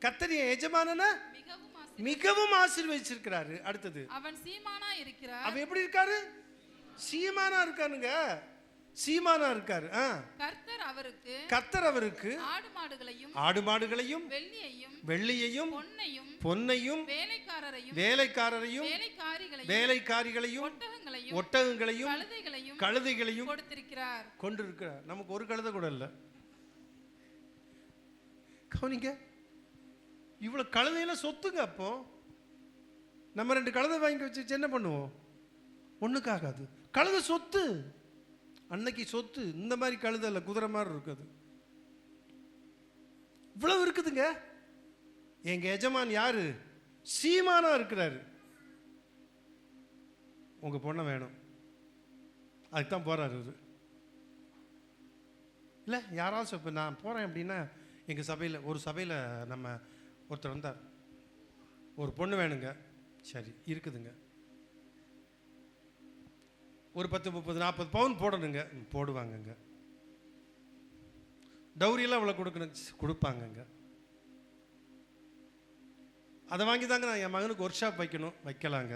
கர்த்தர் என் எஜமானனை மிகவும் ஆசீர்வதிச்சிருக்கிறாரு. அடுத்தது, அவன் சீமானா இருக்கிறார். அவன் எப்படி இருக்காரு? சீமானா இருக்கானுங்க. சீமானா இருக்காரு. கர்த்தர் அவருக்கு ஆடு மாடுகளையும் வெள்ளியையும் பொன்னையும் வேலைக்காரரையும் வேலைக்காரிகளையும் ஒட்டகங்களையும் கழுதைகளையும் கொண்டிருக்கிறார். நமக்கு ஒரு கழுதை கூட இல்லை. கவனிங்க, இவ்வளவு கழுதையெல்லாம் சொத்துங்க. அப்போ நம்ம 2 கழுதை வாங்கி வச்சு என்ன பண்ணுவோம்? ஒண்ணுக்காகாது. கழுதை சொத்து, அன்னைக்கு சொத்து. இந்த மாதிரி கழுதை இல்லை, குதிரை மாதிரி இருக்குது. இவ்வளவு இருக்குதுங்க. எங்க எஜமான் யாரு? சீமானா இருக்கிறாரு. உங்க பொண்ணை வேணும், அதுக்குதான் போறாரு அவரு. இல்லை யாராவது இப்போ நான் போறேன் அப்படின்னா, எங்க சபையில் ஒரு சபையில் நம்ம ஒருத்தர் வந்தார். ஒரு பொண்ணு வேணுங்க. சரி இருக்குதுங்க. ஒரு 10, 30, 40 பவுன் போடணுங்க. போடுவாங்கங்க. டவுரியெல்லாம் அவ்வளோ கொடுக்கணும், கொடுப்பாங்கங்க. அதை வாங்கி தாங்க நான் என் மகனுக்கு ஒர்க் ஷாப் வைக்கணும், வைக்கலாங்க.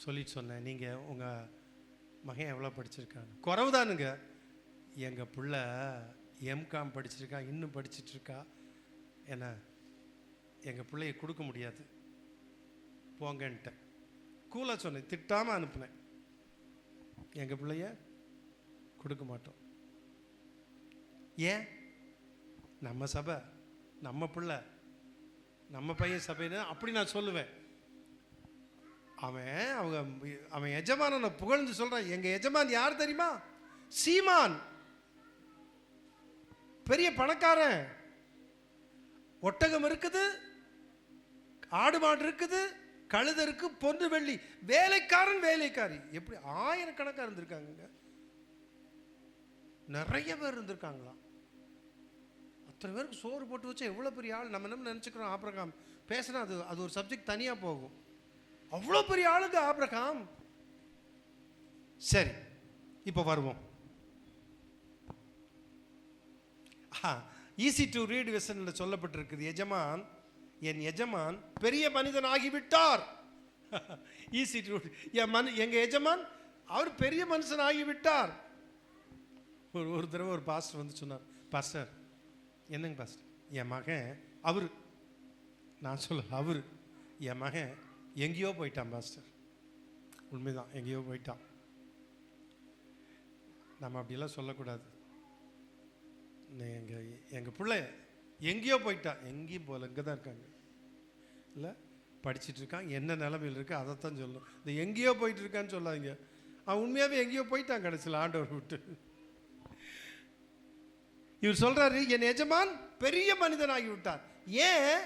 சொல்லிட்டு சொன்னேன், நீங்கள் உங்கள் மகன் எவ்வளோ படிச்சிருக்காங்க? குறவுதானுங்க. எங்கள் பிள்ளை எம்காம் படிச்சிருக்கா, இன்னும் படிச்சிட்ருக்கா. ஏன்னா எங்கள் பிள்ளைய கொடுக்க முடியாது, போங்கன்ட்டேன். கூலாக சொன்னேன், திட்டாமல் அனுப்புனேன். எங்கள் பிள்ளைய கொடுக்க மாட்டோம். ஏன்? நம்ம சபை, நம்ம பிள்ளை, நம்ம பையன் சபைன்னு அப்படி நான் சொல்லுவேன். அவன் எஜமான புகழ்ந்து சொல்றான். எங்க எஜமான் யார் தெரியுமா? சீமான், பெரிய பணக்காரன். ஒட்டகம் இருக்குது, ஆடு மாடு இருக்குது, கழுதை இருக்கு, பொண்ணு வெள்ளி, வேலைக்காரன் வேலைக்காரி. எப்படி ஆயிரக்கணக்காக இருந்திருக்காங்க. நிறைய பேர் இருந்திருக்காங்களாம். அத்தனை பேருக்கு சோறு போட்டு வச்சா எவ்வளோ பெரிய ஆள். நம்ம என்ன நினச்சிக்கிறோம்? ஆபிரகாம் பேசுனா அது ஒரு சப்ஜெக்ட் தனியாக போகும். அவ்வளோ பெரிய ஆளுங்க ஆபிரகாம். சரி, இப்போ வருவோம். ஈஸி டு ரீட் வெர்ஷனில் சொல்லப்பட்டிருக்குது, எஜமான், என் எஜமான் பெரிய மனிதன் ஆகிவிட்டார். ஈஸி டு, எங்க எஜமான் அவர் பெரிய மனுஷன் ஆகிவிட்டார். ஒரு தடவை ஒரு பாஸ்டர் வந்து சொன்னார், பாஸ்டர் என்னங்க பாஸ்டர், என் மகன் அவரு, நான் சொல்ல அவரு, என் மகன் எங்கேயோ போயிட்டான் பாஸ்டர். உண்மைதான், எங்கேயோ போயிட்டான். நம்ம அப்படியெல்லாம் சொல்லக்கூடாது. எங்கள் பிள்ளை எங்கேயோ போயிட்டா. எங்கேயும் போகல, இங்கே தான் இருக்காங்க. இல்லை படிச்சுட்டு இருக்கான், என்ன நிலைமையில் இருக்கு அதைத்தான் சொல்லணும். இந்த எங்கேயோ போயிட்டு இருக்கான்னு சொல்லாதீங்க. அவன் உண்மையாகவே எங்கேயோ போயிட்டான் கடைசியில் ஆண்டவர் விட்டு. இவர் சொல்றாரு, என் எஜமான் பெரிய மனிதனாகி விட்டார். ஏன்?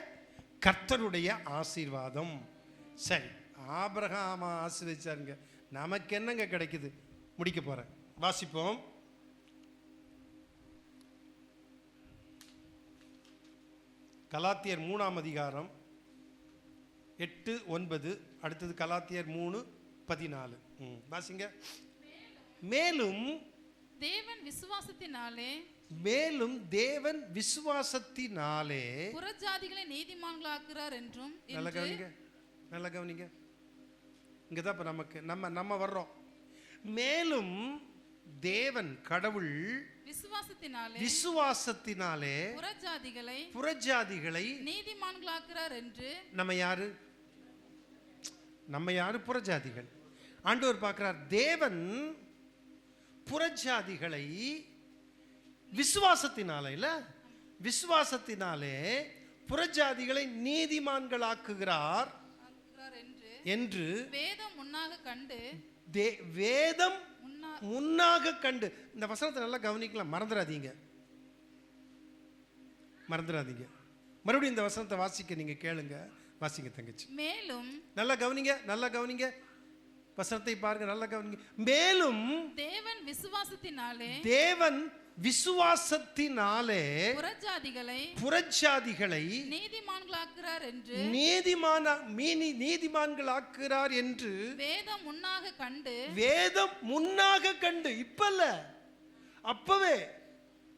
கர்த்தருடைய ஆசீர்வாதம். சரி, ஆபிரகாம் ஆசீர்வதிச்சாருங்க. நமக்கு என்னங்க கிடைக்குது? முடிக்க போறேன், வாசிப்போம். கலாத்தியர் 3ஆம் அதிகாரம் 8, 9. அடுத்தது கலாத்தியர் 3:14. வாசிங்க. மேலும் தேவன் விசுவாசத்தினாலே புறஜாதிகளை நீதிமான்களாக்குறார் என்றும். நல்ல கவனிங்க. இங்கதான் இப்ப நமக்கு நம்ம வர்றோம். மேலும் தேவன் கடவுள் விசுவாசத்தினாலே புறஜாதிகளை நீதிமான்களாக்குறார் என்று. நம்ம யாரு? புறஜாதிகள். ஆண்டவர் பார்க்கிறார், தேவன் புறஜாதிகளை விசுவாசத்தினாலே புறஜாதிகளை நீதிமான்களாக்குகிறார் என்று வேதம் முன்னாக கண்டு. இந்த வசனத்தை நல்லா கவனிக்கலாம், மறந்துடாதீங்க. மறுபடியும் இந்த வசனத்தை வாசிக்க நீங்க கேளுங்க, வாசிங்க தங்கச்சி. மேலும் நல்லா கவனிங்க, வசனத்தை பாருங்க, நல்லா கவனிங்க. மேலும் தேவன் விசுவாசத்தினாலே புறஜாதிகளை நீதிமான்களாக்குறார் என்று வேதம் முன்னாக கண்டு. இப்ப இல்ல, அப்பவே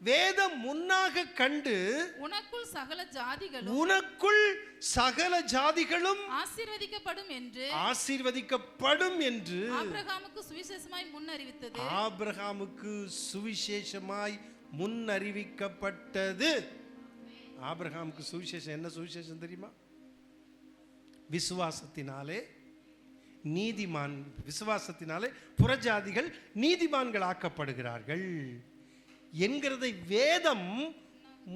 வேதம் முன்னாக கண்டு உனக்குள் சகல ஜாதிகளும் ஆசீர்வதிக்கப்படும் என்று ஆபிரகாமுக்கு சுவிசேஷமாய் முன்னறிவிக்கப்பட்டது. ஆபிரகாமுக்கு சுவிசேஷம் என்ன சுவிசேஷம் தெரியுமா? விசுவாசத்தினாலே புறஜாதிகள் நீதிமான்கள் ஆக்கப்படுகிறார்கள் என்கிறதை வேதம்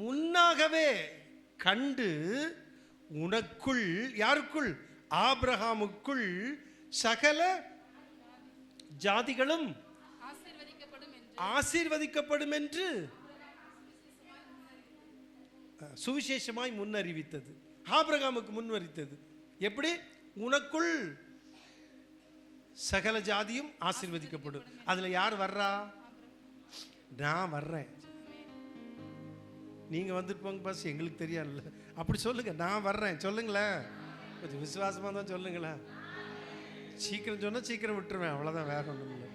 முன்னாகவே கண்டு உனக்குள், யாருக்குள்? ஆபிரகாமுக்குள் சகல ஜாதிகளும் ஆசீர்வதிக்கப்படும் என்று சுவிசேஷமாய் முன்னறிவித்தது. ஆபிரகாமுக்கு முன்வரித்தது. எப்படி? உனக்குள் சகல ஜாதியும் ஆசீர்வதிக்கப்படும். அதுல யார் வர்றா? நான் வர்றேன். நீங்க வந்துட்டு போங்க பாஸ், எங்களுக்கு தெரியாதுல்ல. அப்படி சொல்லுங்க, நான் வர்றேன் சொல்லுங்களேன். கொஞ்சம் விசுவாசமா தான் சொல்லுங்களேன். சீக்கிரம் சொன்னா சீக்கிரம் விட்டுருவேன், அவ்வளவுதான், வேற ஒண்ணும் இல்லை.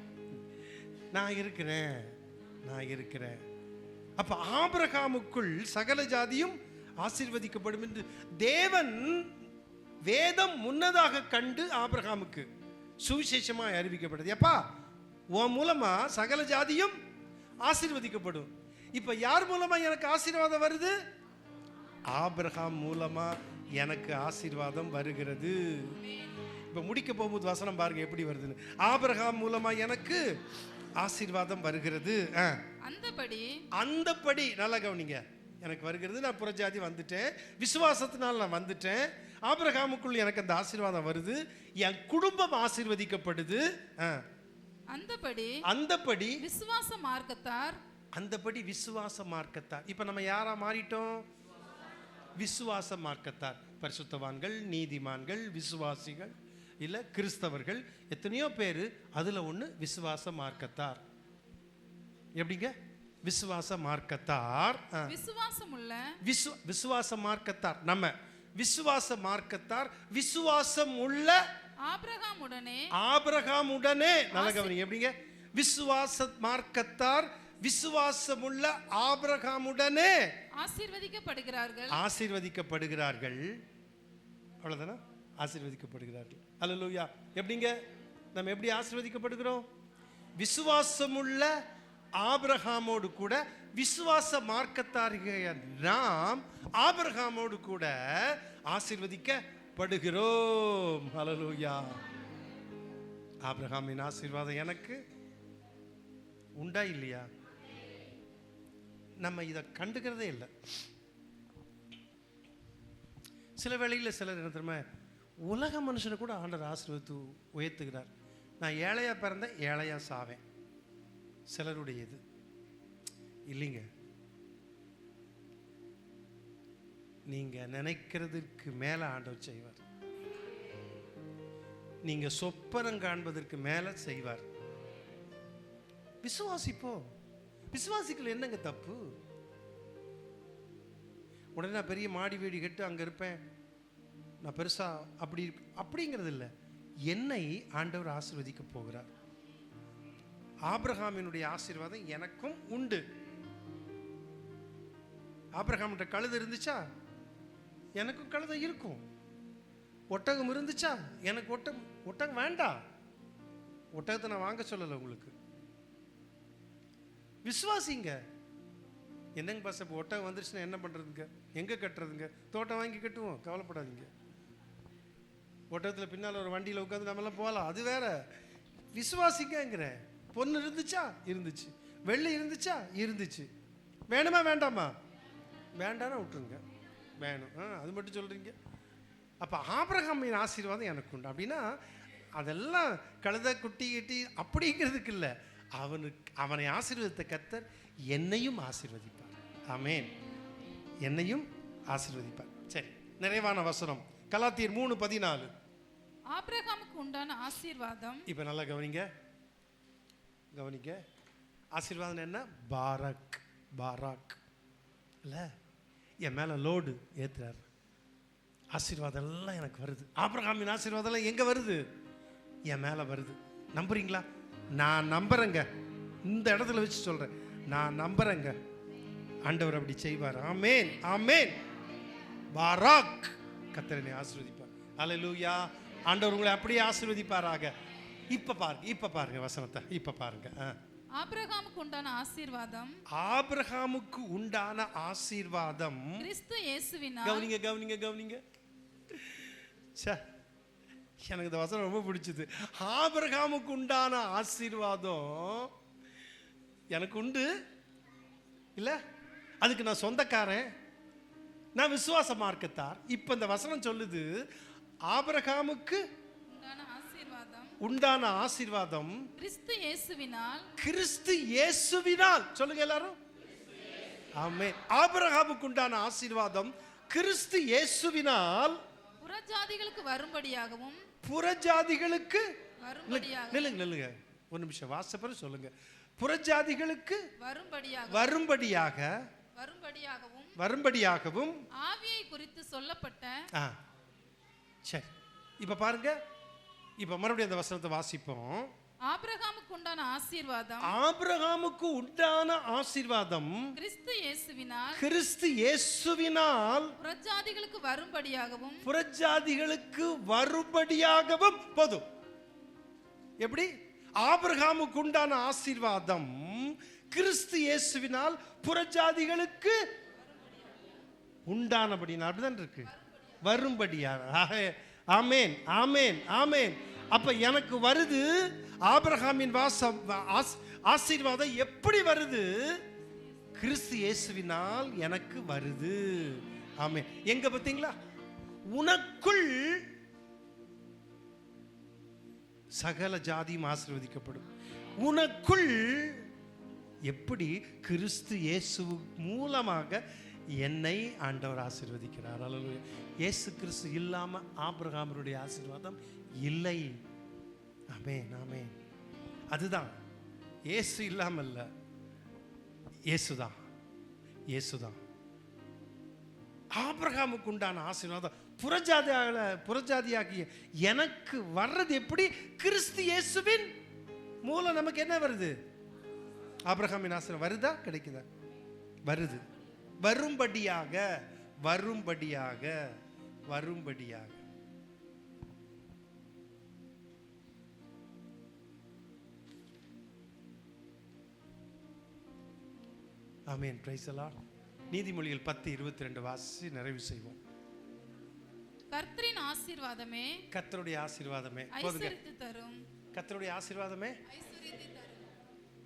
நான் இருக்கிறேன். அப்ப ஆபிரகாமுக்குள் சகல ஜாதியும் ஆசீர்வதிக்கப்படும் என்று தேவன் வேதம் முன்னதாக கண்டு ஆபிரகாமுக்கு சுவிசேஷமாய் அறிவிக்கப்பட்டது. எப்பா, உன் மூலமா சகல ஜாதியும் ஆசீர்வதிக்கப்படும். இப்ப யார் மூலமா எனக்கு ஆசீர்வாதம் வருது? ஆபிரகாம் மூலமா எனக்கு ஆசீர்வாதம் வருகிறது. இப்ப முடிக்க போகும்போது வசனம் பாருங்க எப்படி வருதுன்னு. ஆபிரகாம் மூலமா எனக்கு ஆசீர்வாதம் வருகிறது. அந்தபடி நல்லா கவனிங்க. எனக்கு வருகிறது, நான் புறஜாதி வந்துட்டேன், விசுவாசத்தினால் நான் வந்துட்டேன். ஆபிரகாமுக்குள் எனக்கு அந்த ஆசீர்வாதம் வருது, என் குடும்பம் ஆசீர்வதிக்கப்படுது. அந்தபடி விசுவாச மார்க்கத்தார். இப்ப நம்ம யாரா மாறிட்டோம்? விசுவாச மார்க்கத்தார். பரிசுத்தவான்கள், நீதிமான்கள், விசுவாசிகள், இல்ல கிறிஸ்தவர்கள், எத்தனையோ பேரு. அதுல ஒண்ணு விசுவாச மார்க்கத்தார். எப்படிங்க? விசுவாச மார்க்கத்தார். விசுவாச மார்க்கத்தார். நம்ம விசுவாச மார்க்கத்தார், விசுவாசம் உள்ள ஆபிரகாமுடனே நல்ல கவனிங்க. எப்படிங்க? விசுவாச மார்க்கத்தார் விசுவாசமுள்ள ஆபிரகாமுடனே ஆசீர்வதிக்கப்படுகிறார்கள். அவ்வளவுதானா? ஆசீர்வதிக்கப்படுகிறார்கள். அல்லேலூயா. எப்படிங்க நம்ம எப்படி ஆசீர்வதிக்கப்படுகிறோம்? விசுவாசமுள்ள ஆபிரகாமோடு கூட விசுவாச மார்க்கத்தாரிக நாம் ஆபிரகாமோடு கூட ஆசீர்வதிக்கப்படுகிறோம். அல்லேலூயா. ஆபிரகாமின் ஆசீர்வாதம் எனக்கு உண்டா இல்லையா? நம்ம இதை கண்டுக்கிறதே இல்லை. சில வேளையில் சிலர் என்ன தெரியுமா, உலக மனுஷனை கூட ஆண்டவர் ஆசீர்வதித்து உயர்த்துகிறார். நான் ஏழையா பிறந்தேன், ஏழையா சாவேன். சிலருடைய இது இல்லைங்க. நீங்க நினைக்கிறதுக்கு மேல ஆண்டவர் செய்வார். நீங்க சொப்பனம் காண்பதற்கு மேல செய்வார். விசுவாசிப்போம். விசுவாசிக்கல என்னங்க தப்பு? உடனே நான் பெரிய மாடி வீடு கட்டு அங்க இருப்பேன், நான் பெருசா அப்படிங்கிறது இல்லை. என்னை ஆண்டவர் ஆசீர்வதிக்க போகிறார். ஆபிரகாமினுடைய ஆசீர்வாதம் எனக்கும் உண்டு. ஆபிரகாம்கிட்ட கழுதை இருந்துச்சா? எனக்கும் கழுதை இருக்கும். ஒட்டகம் இருந்துச்சா? எனக்கு ஒட்டகம் வேண்டாம். ஒட்டகத்தை நான் வாங்க சொல்லலை உங்களுக்கு. விசுவாசிங்க. என்னங்க பாஸ், இப்போ ஒட்டகம் வந்துருச்சுன்னா என்ன பண்ணுறதுங்க? எங்கே கட்டுறதுங்க? தோட்டம் வாங்கி கட்டுவோம், கவலைப்படாதீங்க. ஒட்டகத்தில் பின்னால் ஒரு வண்டியில் உட்காந்து நம்மளாம் போகலாம், அது வேற. விசுவாசிங்கிற. பொண்ணு இருந்துச்சா? இருந்துச்சு. வெள்ளி இருந்துச்சா? இருந்துச்சு. வேணுமா வேண்டாமா? வேண்டாம்னா விட்டுருங்க. வேணும், அது மட்டும் சொல்கிறீங்க. அப்போ ஆபிரகாமின் ஆசீர்வாதம் எனக்கு உண்டு. அப்படின்னா அதெல்லாம் கழுத குட்டி கிட்டி அப்படிங்கிறதுக்கு இல்லை. அவனை ஆசீர்வதித்த கர்த்தர் என்னையும் ஆசீர்வதிப்பார். ஆமென். என்னையும் ஆசீர்வதிப்பார். சரி, நிறைவான வசனம் கலாத்தியர் 3:14. ஆபிரகாமுக்கு உண்டான ஆசீர்வாதம். இப்ப நல்லா கவனிங்க. ஆசீர்வாதம் என்ன? பாராக் இல்ல, என் மேல லோடு ஏத்துறாரு. ஆசீர்வாதம் எல்லாம் எனக்கு வருது. ஆபிரகாமின் ஆசீர்வாதம் எல்லாம் எங்க வருது? என் மேல வருது. நம்புறீங்களா? நான் நம்புறேங்க. இந்த இடத்துல வச்சு சொல்றேன், நான் நம்புறேங்க. ஆண்டவர் அப்படி செய்வார். ஆமேன், ஆமேன். பாராக். கர்த்தரை ஆசீர்வதிப்பார். அல்லேலூயா. ஆண்டவர் உங்களை அப்படியே ஆசீர்வதிப்பாராக. இப்ப பாருங்க வசனத்தை. இப்ப பாருங்க. ஆபிரகாமுக்கு உண்டான ஆசீர்வாதம், ஆபிரகாமுக்கு உண்டான ஆசீர்வாதம் கிறிஸ்து இயேசுவினால். கவனிங்க. எனக்கு இந்த வசனம் ரொம்ப பிடிச்சது. ஆபிரகாமுக்கு உண்டான ஆசீர்வாதம் எனக்கு உண்டு இல்ல, அதுக்கு நான் சொந்தக்காரன், நான் விசுவாச மார்க்கத்தார். இப்ப இந்த வசனம் சொல்லுது, ஆபிரகாமுக்கு உண்டான ஆசீர்வாதம் கிறிஸ்து இயேசுவினால். கிறிஸ்து இயேசுவினால். சொல்லுங்க எல்லாரும். ஆமென். ஆபிரகாமுக்கு உண்டான ஆசீர்வாதம் கிறிஸ்து இயேசுவினால் புறஜாதிகளுக்கு வரும்படியாகவும். புறஜாதிகளுக்கு நில்லுங்க ஒரு நிமிஷம் வாசப்பர் சொல்லுங்க. புறஜாதிகளுக்கு வரும்படியாகவும் ஆவியை குறித்து சொல்லப்பட்ட. சரி, இப்ப பாருங்க. இப்ப மறுபடியும் அந்த வசனத்தை வாசிப்போம். ஆபிரகாமுக்கு உண்டான ஆசீர்வாதம், ஆபிரகாமுக்கு உண்டான ஆசீர்வாதம் கிறிஸ்து இயேசுவினால். கிறிஸ்து இயேசுவினால் புறஜாதிகளுக்கு வரும்படியாகவும். புறஜாதிகளுக்கு வரும்படியாகவும். போதும். எப்படி? ஆபிரகாமுக்கு உண்டான ஆசீர்வாதம் கிறிஸ்து இயேசுவினால் புறஜாதிகளுக்கு உண்டானபடினால். அப்படிதான் இருக்கு, வரும்படியாக. ஆமேன், ஆமேன், ஆமேன். அப்ப எனக்கு வருது ஆபிரகாமின் ஆசீர்வாதம். எப்படி வருது? கிறிஸ்து இயேசுவினால் எனக்கு வருது. ஆமென். எங்க பார்த்தீங்களா? உனக்குள் சகல ஜாதியும் ஆசீர்வதிக்கப்படும். உனக்குள் எப்படி? கிறிஸ்து இயேசு மூலமாக என்னை ஆண்டவர் ஆசீர்வதிக்கிறார். அல்லேலூயா. இயேசு கிறிஸ்து இல்லாம ஆபிரகாமருடைய ஆசீர்வாதம் இல்லை. ஆமென், ஆமென். அதுதான், இயேசு இல்லாமல் இல்ல, இயேசுதான், இயேசுதான். ஆபிரகாமுக்கு உண்டான ஆசீர்வாதம் புறஜாதியாகிய எனக்கு வர்றது எப்படி? கிறிஸ்து இயேசுவின் மூலம் நமக்கு என்ன வருது? ஆபிரகாமின் ஆசீர்வாதம் வருதா, கிடைக்குதா? வருது. வரும்படியாக, வரும்படியாக, வரும்படியாக. ஆமென். Praise the Lord. நீதிமொழிகள் 10:22 வாசி நிறைவு செய்வோம். கர்த்தரின் ஆசீர்வாதமே, கர்த்தருடைய ஆசீர்வாதமே ஐஸ்வரியத்தை தரும். கர்த்தருடைய ஆசீர்வாதமே, ஐஸ்வரியத்தை தரும்.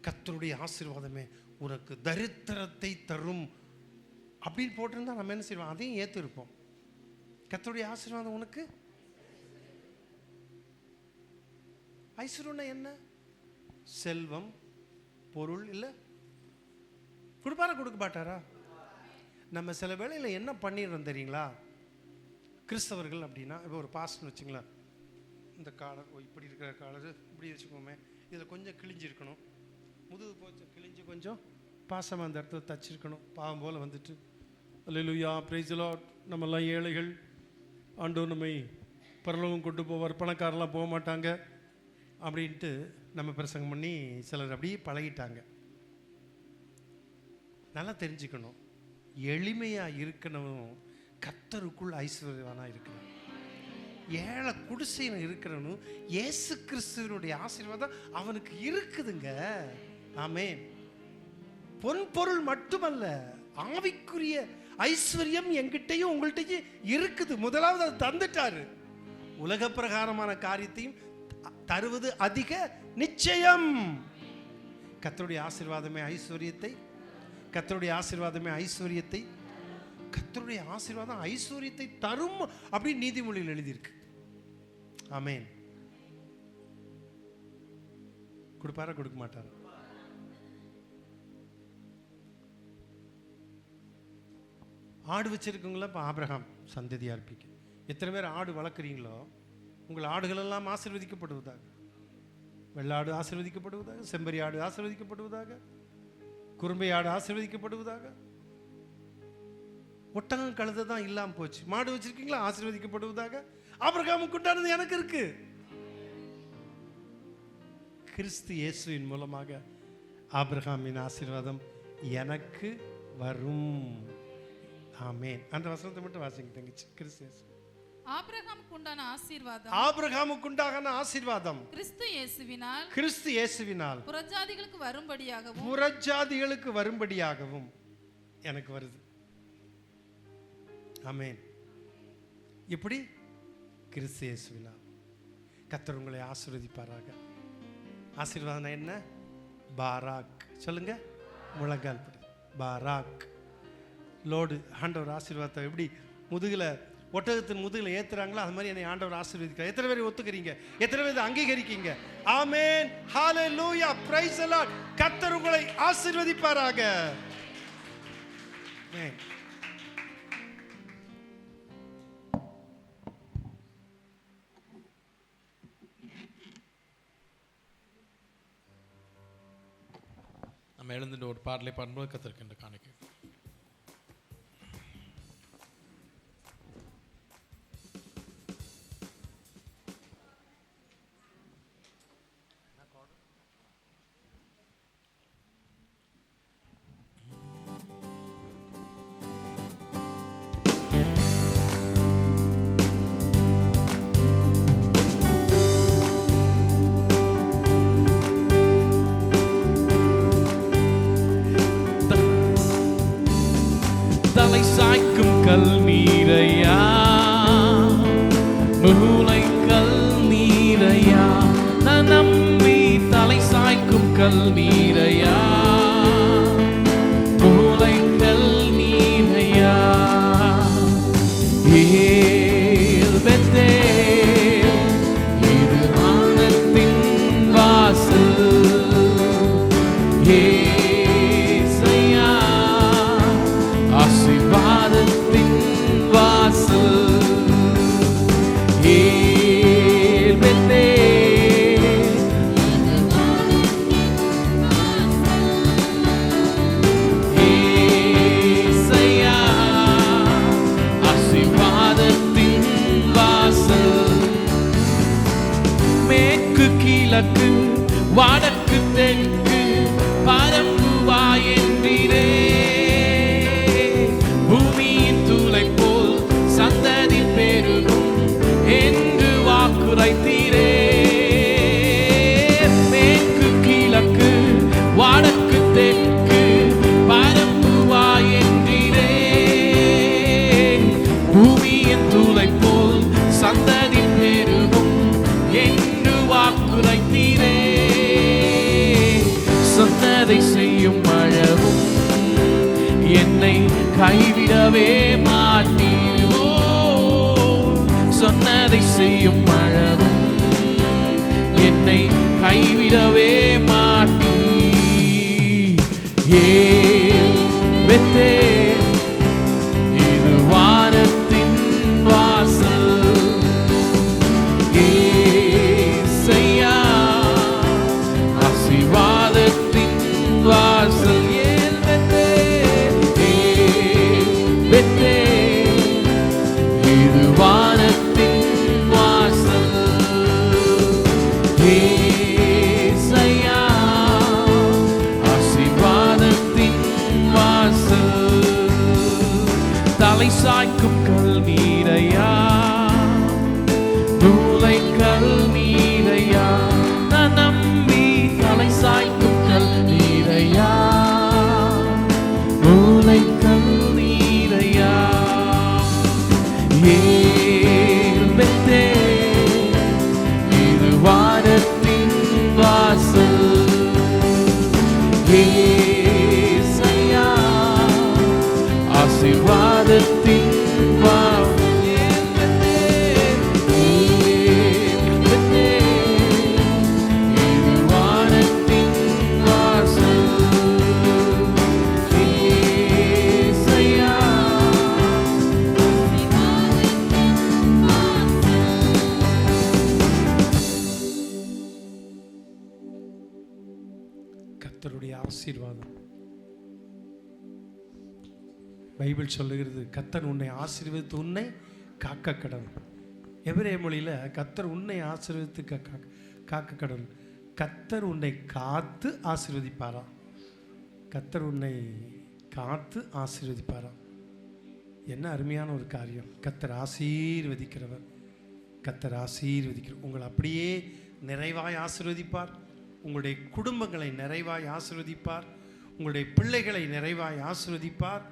கர்த்தருடைய ஆசீர்வாதமே உனக்கு தரித்திரத்தை தரும் அப்படின்னு போட்டிருந்தா நம்ம என்ன செய்வோம்? அதையும் ஏத்து இருப்போம். கர்த்தருடைய ஆசீர்வாதம் உனக்கு ஐஸ்வர்யம்னா என்ன? செல்வம், பொருள். இல்ல, கொடுப்பாரா கொடுக்க மாட்டாரா? நம்ம சில வேளையில என்ன பண்ணிடுறோம் தெரியுங்களா? கிறிஸ்தவர்கள் அப்படின்னா, இப்போ ஒரு பாஸ்ட்னு வச்சுங்களேன், இந்த காலர் இப்படி இருக்கிற காலர் இப்படி வச்சுக்கோமே, இதில் கொஞ்சம் கிழிஞ்சிருக்கணும், முதுகு போச்சு கிழிஞ்சு கொஞ்சம் பாசமாக அந்த இடத்துல தச்சிருக்கணும், பாவம் போல் வந்துட்டு அல்லேலூயா பிரைஸ் தி லார்ட், நம்மெல்லாம் ஏழைகள், ஆண்டவர் நம்மை பரலோகம் கொண்டு போவார், பணக்காரெல்லாம் போக மாட்டாங்க அப்படின்ட்டு நம்ம பிரசங்கம் பண்ணி சிலர் அப்படியே பழகிட்டாங்க. நல்லா தெரிஞ்சுக்கணும், எளிமையாக இருக்கணும், கர்த்தருக்குள் ஐஸ்வர்யவானாக இருக்கணும். ஏழை குடிசையில் இருக்கிறவனும் இயேசு கிறிஸ்துவனுடைய ஆசீர்வாதம் அவனுக்கு இருக்குதுங்க. ஆமென். பொன் பொருள் மட்டுமல்ல, ஆவிக்குரிய ஐஸ்வர்யம் என்கிட்டையும் உங்கள்கிட்டையும் இருக்குது. முதலாவது அது தந்துட்டாரு. உலக பிரகாரமான காரியத்தையும் தருவது அதிக நிச்சயம். கர்த்தருடைய ஆசீர்வாதமே ஐஸ்வர்யத்தை, கர்த்தருடைய ஆசீர்வாதமே ஐஸ்வர்யத்தை, கர்த்தருடைய ஆசீர்வாதம் ஐஸ்வர்யத்தை தரும் அப்படின்னு நீதிமொழியில் எழுதியிருக்கு. ஆமென். கொடுப்பாரா கொடுக்க மாட்டாரா? ஆடு வச்சிருக்கீங்களா? இப்போ ஆபிரகாம் சந்ததியா இருப்பீங்க. எத்தனை பேர் ஆடு வளர்க்குறீங்களோ உங்கள் ஆடுகள் எல்லாம் ஆசீர்வதிக்கப்படுவதாக. வெள்ளாடு ஆசீர்வதிக்கப்படுவதாக, செம்பரி ஆடு ஆசீர்வதிக்கப்படுவதாக, குறும்பை ஆடு ஆசீர்வதிக்கப்படுவதாக. ஒட்டகம் கழுதை தான் இல்லாமல் போச்சு. மாடு வச்சிருக்கீங்களா? ஆசீர்வதிக்கப்படுவதாக. ஆபிரகாமுக்கு உண்டானது எனக்கு இருக்கு. கிறிஸ்து இயேசுவின் மூலமாக ஆபிரகாமின் ஆசீர்வாதம் எனக்கு வரும். ஆமென். அந்த வசனத்தை மட்டும் வாசிங்க தங்கச்சி. கிறிஸ்து ஆபிரகாமுக்கு உண்டான ஆசீர்வாதம், ஆபிரகாமுக்கு உண்டான ஆசீர்வாதம் கிறிஸ்து இயேசுவினால் புறஜாதிகளுக்கு வரும்படியாகவும் எனக்கு வருது. ஆமென். எப்படி? கிறிஸ்து இயேசுவினால். கர்த்தர் உங்களை ஆசீர்வதிப்பாராக. ஆசீர்வாதம் என்ன? பாராக். சொல்லுங்க, முழங்கால் படி. பாராக். லோடு. ஆண்டவர் ஆசீர்வாதத்தை எப்படி முதுகில், ஒட்டகத்தின் முதுகில் ஏத்துறாங்களோ அது மாதிரி என்னை ஆண்டவர் ஆசீர்வதிக்கிறார். எத்தனை பேர் ஒத்துக்கிறீங்க? எத்தனை பேர் அங்கீகரிக்கீங்க? ஆமென். ஹalleluya. praise the Lord. கர்த்தர் உங்களை ஆசீர்வதிப்பாராக. நம்ம எழுந்துட்டு ஒரு பாடலை பாடும்போது கர்த்தருக்கு என்று காணிக்கை. தலை சாய்க்கும் கல் நீரையா, மூளை கல் நீரையா, நான் நம்பி தலை சாய்க்கும் கல் நீரையா, மூளை கல் நீரையா. ஏல் பெத்தேல், இது வானத்தின் வாசல். ஏசையா, ஆசீர்வாதத்தின் வாசல். ஏல் பெத்தேல், ஏசையா, ஆசீர்வாதத்தின் வாசல். மேற்கு கிழக்கு வடக்கு தெற்கு பரம்புவா என்றீரே, பூமியின் தூளை போல் சந்ததி பெருகும் என்று வாக்குரைத்தீரே. மேற்கு கிழக்கு வடக்கு தெற்கு பரம்புவா என்றீரே, பூமியின் தூளை போல் சந்ததி பெருகும் என்று வாக்குரைத்தீரே. சொன்னதை செய்யும் அழகும் என்னை கைவிடவே மாட்டீரோ. சொன்னதை செய்யும் அழகும் என்னை கைவிடவே மாட்டீர். ஏல் பெத்தேல், இது வானத்தின் வாசல். ஏசையா, ஆசீர்வாதத்தின் வாசல். ஏல் பெத்தேல், ஏல் பெத்தேல், இது வானத்தின் வாசல். ஏசையா, ஆசீர்வாதத்தின் வாசல். தலை சாய்க்கும் கல் நீரையா, நூலை கல் நீரையா, நான் நம்பி தலை சாய்க்கும் கல் நீரையா, நூலை கல் நீரையா. ஏல் பெத்தேல், இது வானத்தின் வாசல். ஏசையா, ஆசீர்வாதத்தின் வாசல். ஏல் பெத்தேல், ஏல் பெத்தேல், இது வானத்தின் வாசல். ஏசையா, கர்த்தருடைய ஆசீர்வாதம். பைபிள் சொல்லுகிறது, கர்த்தர் உன்னை ஆசீர்வதித்து உன்னை காக்க கடவுள். எபிரேய மொழியில் கர்த்தர் உன்னை ஆசீர்வதித்து காக்க கடவுள். கர்த்தர் உன்னை காத்து ஆசீர்வதிப்பாரா? கர்த்தர் உன்னை காத்து ஆசீர்வதிப்பாராம். என்ன அருமையான ஒரு காரியம்! கர்த்தர் ஆசீர்வதிக்கிறவர். கர்த்தர் ஆசீர்வதிக்கிறவர். உங்களை அப்படியே நிறைவாய் ஆசீர்வதிப்பார். உங்களுடைய குடும்பங்களை நிறைவாய் ஆசீர்வதிப்பார். உங்களுடைய பிள்ளைகளை நிறைவாய் ஆசீர்வதிப்பார்.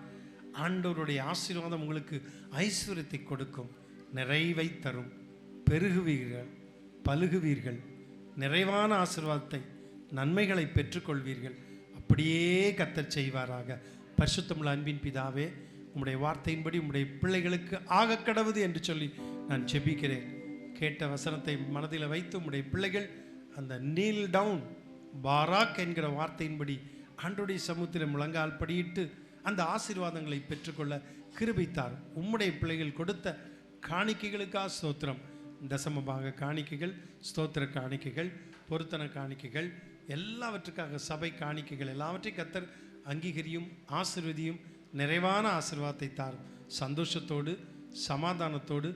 ஆண்டவருடைய ஆசீர்வாதம் உங்களுக்கு ஐஸ்வர்யத்தை கொடுக்கும், நிறைவை தரும். பெருகுவீர்கள், பலுகுவீர்கள், நிறைவான ஆசீர்வாதத்தை, நன்மைகளை பெற்றுக்கொள்வீர்கள். அப்படியே கர்த்தர் செய்வாராக. பரிசுத்தமுள்ள அன்பின் பிதாவே, உம்முடைய வார்த்தையின்படி உம்முடைய பிள்ளைகளுக்கு ஆக கடவுது என்று சொல்லி நான் ஜெபிக்கிறேன். கேட்ட வசனத்தை மனதில் வைத்து உம்முடைய பிள்ளைகள் அந்த நீல் டவுன் பாராக் என்கிற வார்த்தையின்படி ஆண்டவருடைய சமூகத்தில் முழங்கால் படியிட்டு அந்த ஆசீர்வாதங்களை பெற்றுக்கொள்ள கிருபைத்தார். உம்முடைய பிள்ளைகள் கொடுத்த காணிக்கைகளுக்காக ஸ்தோத்திரம். தசமபாக காணிக்கைகள், ஸ்தோத்திர காணிக்கைகள், பொருத்தன காணிக்கைகள், எல்லாவற்றுக்காக சபை காணிக்கைகள் எல்லாவற்றையும் கர்த்தர் அங்கீகரியும், ஆசீர்வதியும், நிறைவான ஆசீர்வாதத்தை தாரும். சந்தோஷத்தோடு, சமாதானத்தோடு,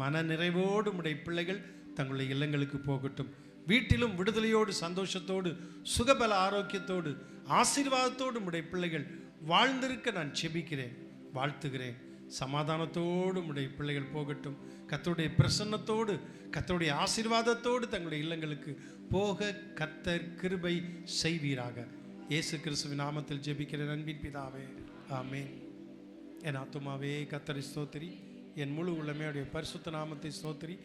மன நிறைவோடு உம்முடைய பிள்ளைகள் தங்களுடைய இல்லங்களுக்கு போகட்டும். வீட்டிலும் விடுதலையோடு, சந்தோஷத்தோடு, சுகபல ஆரோக்கியத்தோடு, ஆசீர்வாதத்தோடு உம்முடைய பிள்ளைகள் வாழ்ந்திருக்க நான் செபிக்கிறேன், வாழ்த்துகிறேன். சமாதானத்தோடு உம்முடைய பிள்ளைகள் போகட்டும். கர்த்தருடைய பிரசன்னத்தோடு, கர்த்தருடைய ஆசீர்வாதத்தோடு தங்களுடைய இல்லங்களுக்கு போக கர்த்தர் கிருபை செய்வீராக. இயேசு கிறிஸ்துவின் நாமத்தில் ஜெபிக்கிறேன் அன்பின் பிதாவே, ஆமென். என் ஆத்துமாவே கர்த்தரை ஸ்தோத்திரி, என் முழு உள்ளமே அவருடைய பரிசுத்த நாமத்தை ஸ்தோத்திரி.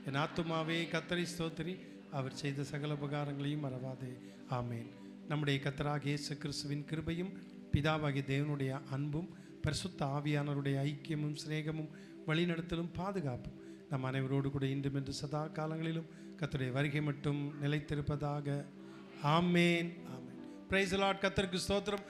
என் ஆத்துமாவே கர்த்தரை ஸ்தோத்திரி, அவர் செய்த சகல உபகாரங்களையும் மறவாதே, ஆமென். நம்முடைய கர்த்தராகிய இயேசு கிறிஸ்துவின் கிருபையும், பிதாவாகிய தேவனுடைய அன்பும், பரிசுத்த ஆவியானவருடைய ஐக்கியமும், சிநேகமும், வழிநடத்தலும், பாதுகாப்பும் நம் அனைவரோடு கூட இன்றும் என்று சதா காலங்களிலும் கர்த்தருடைய வருகை மட்டும் நிலைத்திருப்பதாக. ஆமென், ஆமென். Praise the Lord. கர்த்தருக்கு ஸ்தோத்திரம்.